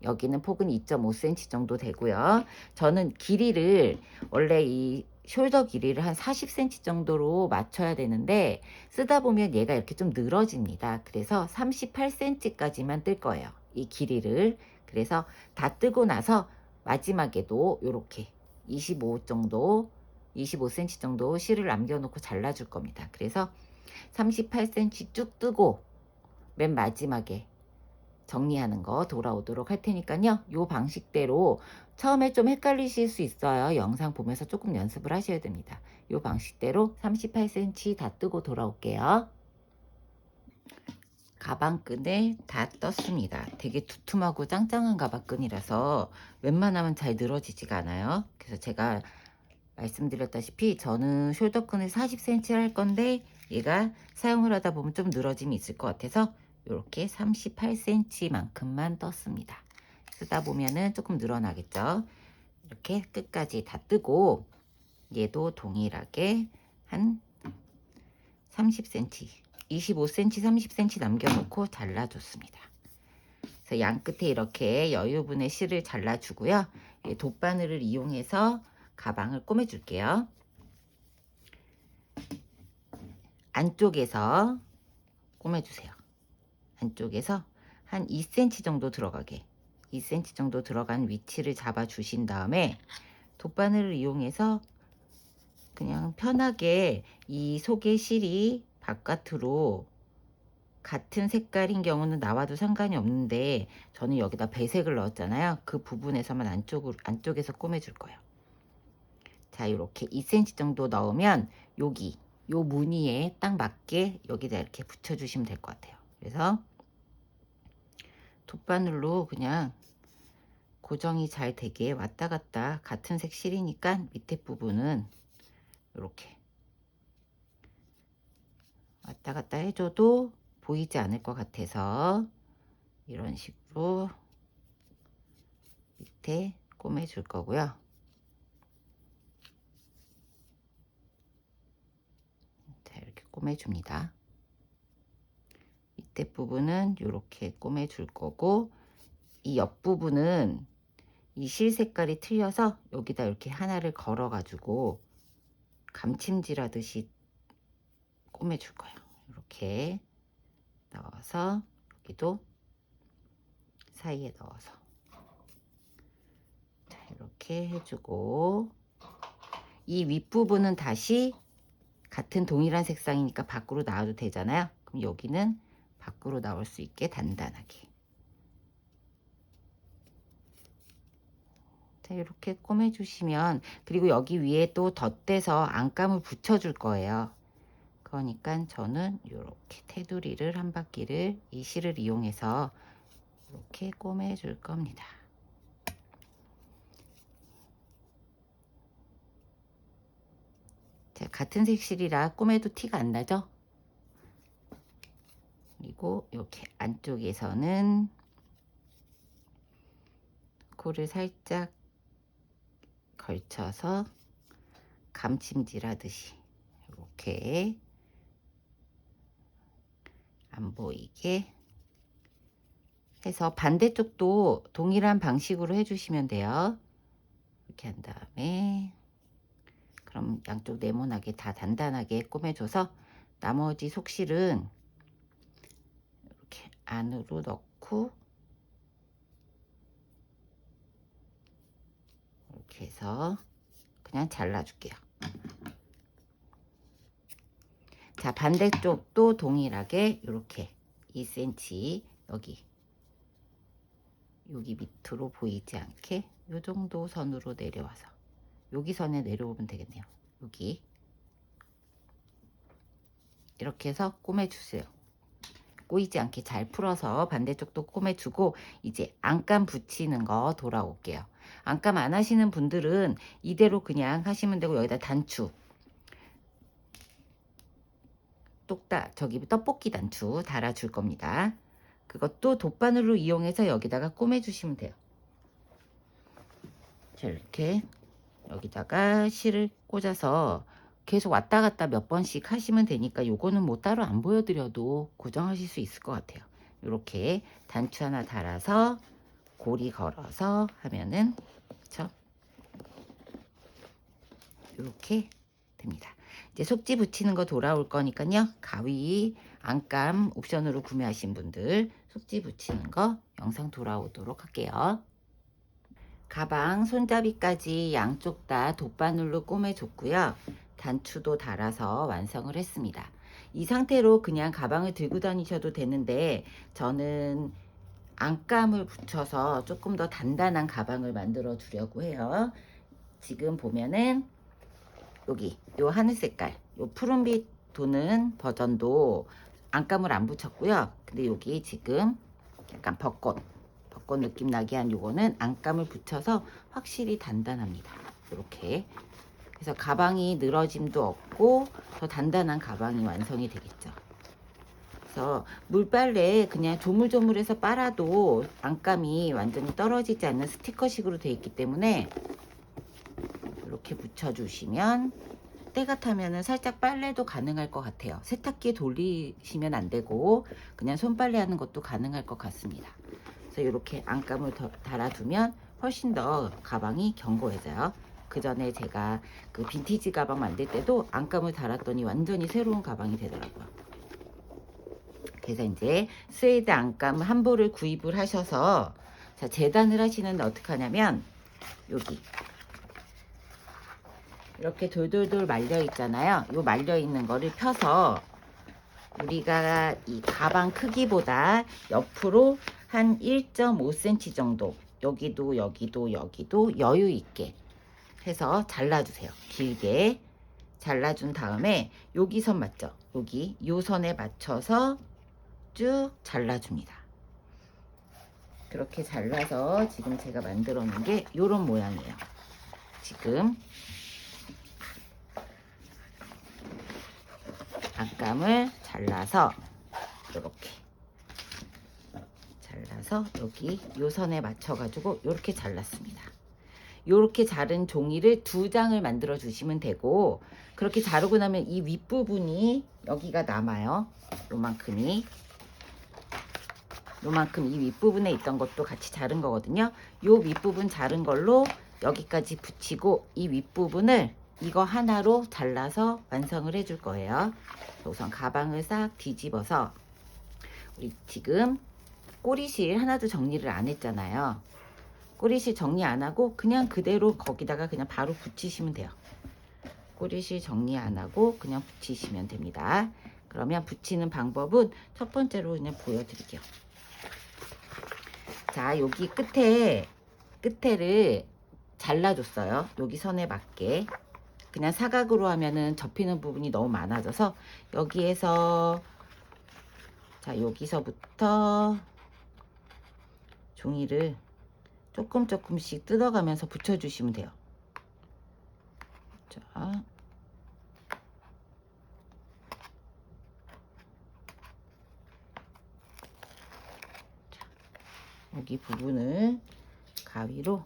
Speaker 1: 여기는 폭은 2.5cm 정도 되고요. 저는 길이를 원래 이 숄더 길이를 한 40cm 정도로 맞춰야 되는데 쓰다 보면 얘가 이렇게 좀 늘어집니다. 그래서 38cm까지만 뜰 거예요. 이 길이를. 그래서 다 뜨고 나서 마지막에도 이렇게 25 정도, 25cm 정도 실을 남겨놓고 잘라줄 겁니다. 그래서 38cm 쭉 뜨고 맨 마지막에 정리하는 거 돌아오도록 할 테니까요. 요 방식대로 처음에 좀 헷갈리실 수 있어요. 영상 보면서 조금 연습을 하셔야 됩니다. 요 방식대로 38cm 다 뜨고 돌아올게요. 가방끈을 다 떴습니다. 되게 두툼하고 짱짱한 가방끈이라서 웬만하면 잘 늘어지지가 않아요. 그래서 제가 말씀드렸다시피 저는 숄더끈을 40cm 할 건데 얘가 사용을 하다 보면 좀 늘어짐이 있을 것 같아서 이렇게 38cm 만큼만 떴습니다. 쓰다 보면은 조금 늘어나겠죠. 이렇게 끝까지 다 뜨고 얘도 동일하게 한 30cm, 25cm, 30cm 남겨놓고 잘라줬습니다. 그래서 양 끝에 이렇게 여유분의 실을 잘라주고요. 돗바늘을 이용해서 가방을 꼬매줄게요. 안쪽에서 꼬매주세요. 안쪽에서 한 2cm 정도 들어가게, 2cm 정도 들어간 위치를 잡아 주신 다음에 돗바늘을 이용해서 그냥 편하게 이 속의 실이 바깥으로 같은 색깔인 경우는 나와도 상관이 없는데 저는 여기다 배색을 넣었잖아요. 그 부분에서만 안쪽에서 꼬매줄 거예요. 자, 이렇게 2cm 정도 넣으면 여기 요 무늬에 딱 맞게 여기다 이렇게 붙여주시면 될 것 같아요. 그래서 돗바늘로 그냥 고정이 잘 되게 왔다 갔다, 같은 색 실이니까 밑에 부분은 이렇게 왔다 갔다 해줘도 보이지 않을 것 같아서 이런 식으로 밑에 꼬매줄 거고요. 자, 이렇게 꼬매줍니다. 밑에 부분은 이렇게 꼬매줄 거고, 이 옆부분은 이 실 색깔이 틀려서 여기다 이렇게 하나를 걸어 가지고 감침질 하듯이 꼬매줄 거예요. 이렇게 넣어서 여기도 사이에 넣어서 자, 이렇게 해주고, 이 윗부분은 다시 같은 동일한 색상이니까 밖으로 나와도 되잖아요. 그럼 여기는 밖으로 나올 수 있게 단단하게 자, 이렇게 꼬매주시면, 그리고 여기 위에 또 덧대서 안감을 붙여줄 거예요. 그러니까 저는 이렇게 테두리를 한 바퀴를 이 실을 이용해서 이렇게 꼬매줄 겁니다. 자, 같은 색 실이라 꼬매도 티가 안 나죠? 그리고 이렇게 안쪽에서는 코를 살짝 걸쳐서 감침질 하듯이 이렇게 안 보이게 해서 반대쪽도 동일한 방식으로 해주시면 돼요. 이렇게 한 다음에 그럼 양쪽 네모나게 다 단단하게 꼬매줘서 나머지 속실은 이렇게 안으로 넣고 이렇게 해서 그냥 잘라줄게요. 자, 반대쪽도 동일하게 이렇게 2cm 여기 밑으로 보이지 않게 요 정도 선으로 내려와서 여기 선에 내려오면 되겠네요. 여기 이렇게 해서 꼬매주세요. 꼬이지 않게 잘 풀어서 반대쪽도 꼬매주고 이제 안감 붙이는 거 돌아올게요. 안감 안 하시는 분들은 이대로 그냥 하시면 되고 여기다 단추 저기 떡볶이 단추 달아줄 겁니다. 그것도 돗바늘로 이용해서 여기다가 꼬매주시면 돼요. 자, 이렇게 여기다가 실을 꽂아서 계속 왔다 갔다 몇 번씩 하시면 되니까 요거는 뭐 따로 안 보여드려도 고정하실 수 있을 것 같아요. 이렇게 단추 하나 달아서 고리 걸어서 하면은 그쵸? 이렇게 됩니다. 이제 속지 붙이는 거 돌아올 거니까요. 가위, 안감 옵션으로 구매하신 분들 속지 붙이는 거 영상 돌아오도록 할게요. 가방 손잡이까지 양쪽 다 돗바늘로 꼬매줬고요. 단추도 달아서 완성을 했습니다. 이 상태로 그냥 가방을 들고 다니셔도 되는데 저는 안감을 붙여서 조금 더 단단한 가방을 만들어 주려고 해요. 지금 보면은 여기 요 하늘 색깔 요 푸른빛 도는 버전도 안감을 안 붙였고요. 근데 여기 지금 약간 벚꽃 느낌 나게 한 요거는 안감을 붙여서 확실히 단단합니다. 이렇게 그래서 가방이 늘어짐도 없고 더 단단한 가방이 완성이 되겠죠. 그래서 물빨래 그냥 조물조물해서 빨아도 안감이 완전히 떨어지지 않는 스티커식으로 되어 있기 때문에 이렇게 붙여주시면 때가 타면은 살짝 빨래도 가능할 것 같아요. 세탁기에 돌리시면 안 되고 그냥 손빨래 하는 것도 가능할 것 같습니다. 그래서 이렇게 안감을 달아두면 훨씬 더 가방이 견고해져요. 그 전에 제가 그 빈티지 가방 만들 때도 안감을 달았더니 완전히 새로운 가방이 되더라고요. 그래서 이제 스웨이드 안감 한 볼을 구입을 하셔서 자, 재단을 하시는데 어떻게 하냐면 여기 이렇게 돌돌돌 말려 있잖아요. 요 말려 있는 거를 펴서 우리가 이 가방 크기보다 옆으로 한 1.5cm 정도 여기도 여유 있게 해서 잘라주세요. 길게 잘라준 다음에 여기 선 맞죠? 여기 요 선에 맞춰서 쭉 잘라줍니다. 그렇게 잘라서 지금 제가 만들어 놓은 게 요런 모양이에요. 지금 안감을 잘라서 이렇게 잘라서 여기 요 선에 맞춰 가지고 이렇게 잘랐습니다. 이렇게 자른 종이를 2장을 만들어 주시면 되고 그렇게 자르고 나면 이 윗부분이 여기가 남아요. 요만큼 이 윗부분에 있던 것도 같이 자른 거거든요. 요 윗부분 자른 걸로 여기까지 붙이고 이 윗부분을 이거 하나로 잘라서 완성을 해줄 거예요. 우선 가방을 싹 뒤집어서 우리 지금 꼬리실 하나도 정리를 안 했잖아요. 꼬리실 정리 안 하고 그냥 그대로 거기다가 그냥 바로 붙이시면 돼요. 꼬리실 정리 안 하고 그냥 붙이시면 됩니다. 그러면 붙이는 방법은 첫 번째로 그냥 보여드릴게요. 자, 여기 끝에를 잘라줬어요. 여기 선에 맞게. 그냥 사각으로 하면은 접히는 부분이 너무 많아져서 여기에서 자, 여기서부터 종이를 조금씩 뜯어가면서 붙여주시면 돼요. 자, 여기 부분을 가위로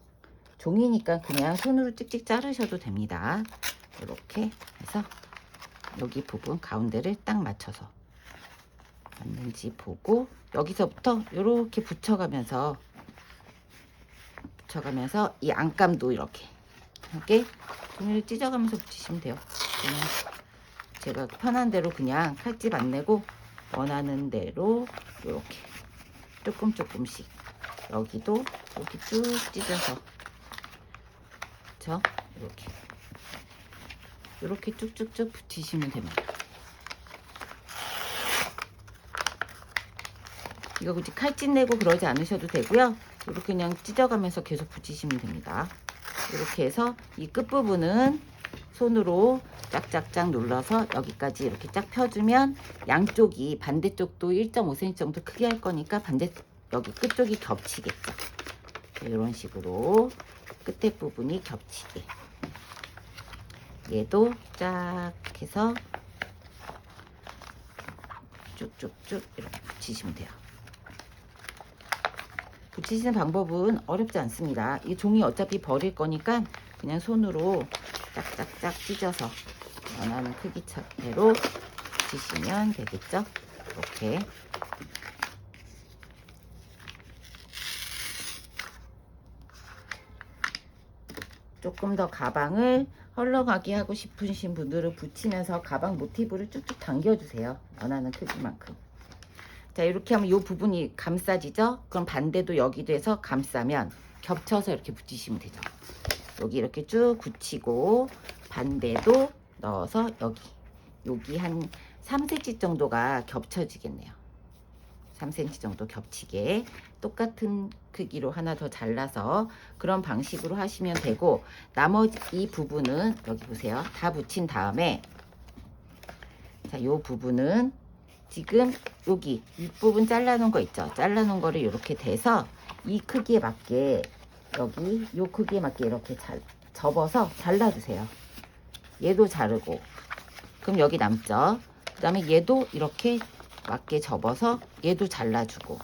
Speaker 1: 종이니까 그냥 손으로 찍찍 자르셔도 됩니다. 이렇게 해서 여기 부분 가운데를 딱 맞춰서 맞는지 보고 여기서부터 이렇게 붙여가면서 이 안감도 이렇게 종이를 찢어가면서 붙이시면 돼요. 그냥 제가 편한 대로 그냥 칼집 안 내고 원하는 대로 이렇게 조금씩 여기 쭉 찢어서 그쵸? 이렇게 쭉쭉쭉 붙이시면 됩니다. 이거 굳이 칼집 내고 그러지 않으셔도 되고요. 이렇게 그냥 찢어가면서 계속 붙이시면 됩니다. 이렇게 해서 이 끝부분은 손으로 짝짝짝 눌러서 여기까지 이렇게 쫙 펴주면 양쪽이 반대쪽도 1.5cm 정도 크게 할 거니까 여기 끝쪽이 겹치겠죠. 이런 식으로 끝에 부분이 겹치게 얘도 쫙 해서 쭉쭉쭉 이렇게 붙이시면 돼요. 붙이시는 방법은 어렵지 않습니다. 이 종이 어차피 버릴 거니까 그냥 손으로 짝짝짝 찢어서 원하는 크기대로 붙이시면 되겠죠. 이렇게 조금 더 가방을 헐렁하게 하고 싶으신 분들은 붙이면서 가방 모티브를 쭉쭉 당겨주세요. 원하는 크기만큼. 자, 이렇게 하면 이 부분이 감싸지죠? 그럼 반대도 여기도 해서 감싸면 겹쳐서 이렇게 붙이시면 되죠. 여기 이렇게 쭉 붙이고 반대도 넣어서 여기 한 3cm 정도가 겹쳐지겠네요. 3cm 정도 겹치게 똑같은 크기로 하나 더 잘라서 그런 방식으로 하시면 되고, 나머지 이 부분은 여기 보세요. 다 붙인 다음에 자, 요 부분은 지금 여기 윗부분 잘라놓은 거 있죠. 잘라놓은 거를 이렇게 대서 이 크기에 맞게 여기 요 크기에 맞게 이렇게 접어서 잘라주세요. 얘도 자르고 그럼 여기 남죠. 그 다음에 얘도 이렇게 맞게 접어서 얘도 잘라주고,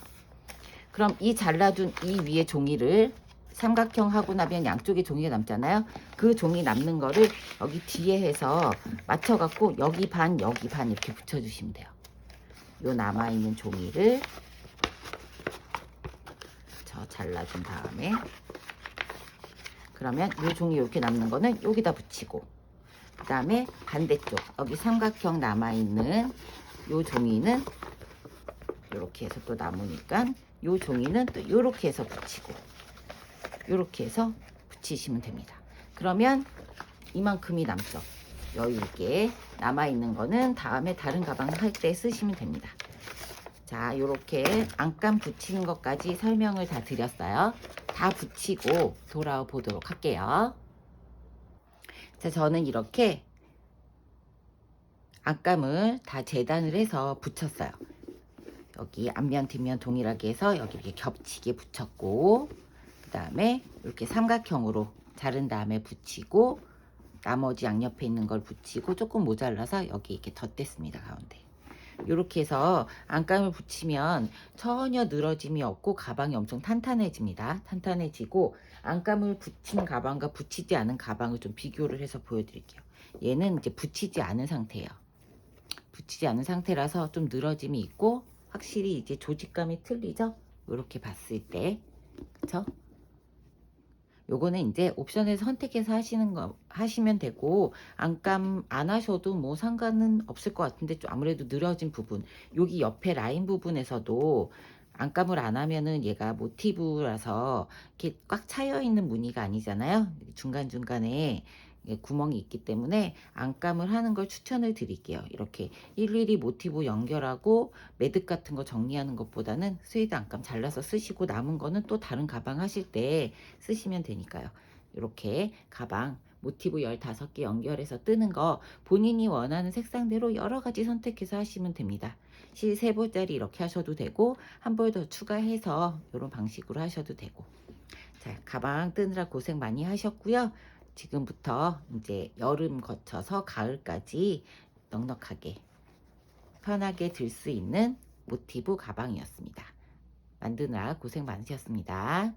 Speaker 1: 그럼 이 잘라준 이 위에 종이를 삼각형 하고 나면 양쪽에 종이가 남잖아요. 그 종이 남는 거를 여기 뒤에 해서 맞춰 갖고 여기 반 여기 반 이렇게 붙여주시면 돼요. 요 남아있는 종이를 잘라준 다음에 그러면 요 종이 이렇게 남는 거는 여기다 붙이고, 그 다음에 반대쪽 여기 삼각형 남아있는 요 종이는 이렇게 해서 또 남으니까 요 종이는 또 이렇게 해서 붙이고 이렇게 해서 붙이시면 됩니다. 그러면 이만큼이 남죠. 여유 있게 남아있는 거는 다음에 다른 가방 할 때 쓰시면 됩니다. 자, 이렇게 안감 붙이는 것까지 설명을 다 드렸어요. 다 붙이고 돌아와 보도록 할게요. 자, 저는 이렇게 안감을 다 재단을 해서 붙였어요. 여기 앞면 뒷면 동일하게 해서 여기 이렇게 겹치게 붙였고, 그 다음에 이렇게 삼각형으로 자른 다음에 붙이고, 나머지 양옆에 있는 걸 붙이고 조금 모자라서 여기 이렇게 덧댔습니다. 가운데 이렇게 해서 안감을 붙이면 전혀 늘어짐이 없고 가방이 엄청 탄탄해집니다. 탄탄해지고, 안감을 붙인 가방과 붙이지 않은 가방을 좀 비교를 해서 보여드릴게요. 얘는 이제 붙이지 않은 상태예요. 붙이지 않은 상태라서 좀 늘어짐이 있고 확실히 이제 조직감이 틀리죠. 이렇게 봤을 때, 그쵸? 요거는 이제 옵션에서 선택해서 하시면 되고, 안감 안 하셔도 뭐 상관은 없을 것 같은데 좀 아무래도 늘어진 부분, 여기 옆에 라인 부분에서도 안감을 안 하면은 얘가 모티브라서 이렇게 꽉 차여 있는 무늬가 아니잖아요. 중간중간에 구멍이 있기 때문에 안감을 하는 걸 추천을 드릴게요. 이렇게 일일이 모티브 연결하고 매듭 같은 거 정리하는 것보다는 스웨이드 안감 잘라서 쓰시고 남은 거는 또 다른 가방 하실 때 쓰시면 되니까요. 이렇게 가방 모티브 15개 연결해서 뜨는 거 본인이 원하는 색상대로 여러 가지 선택해서 하시면 됩니다. 실 3볼짜리 이렇게 하셔도 되고 한 볼 더 추가해서 이런 방식으로 하셔도 되고. 자, 가방 뜨느라 고생 많이 하셨고요. 지금부터 이제 여름 거쳐서 가을까지 넉넉하게 편하게 들 수 있는 모티브 가방이었습니다. 만드느라 고생 많으셨습니다.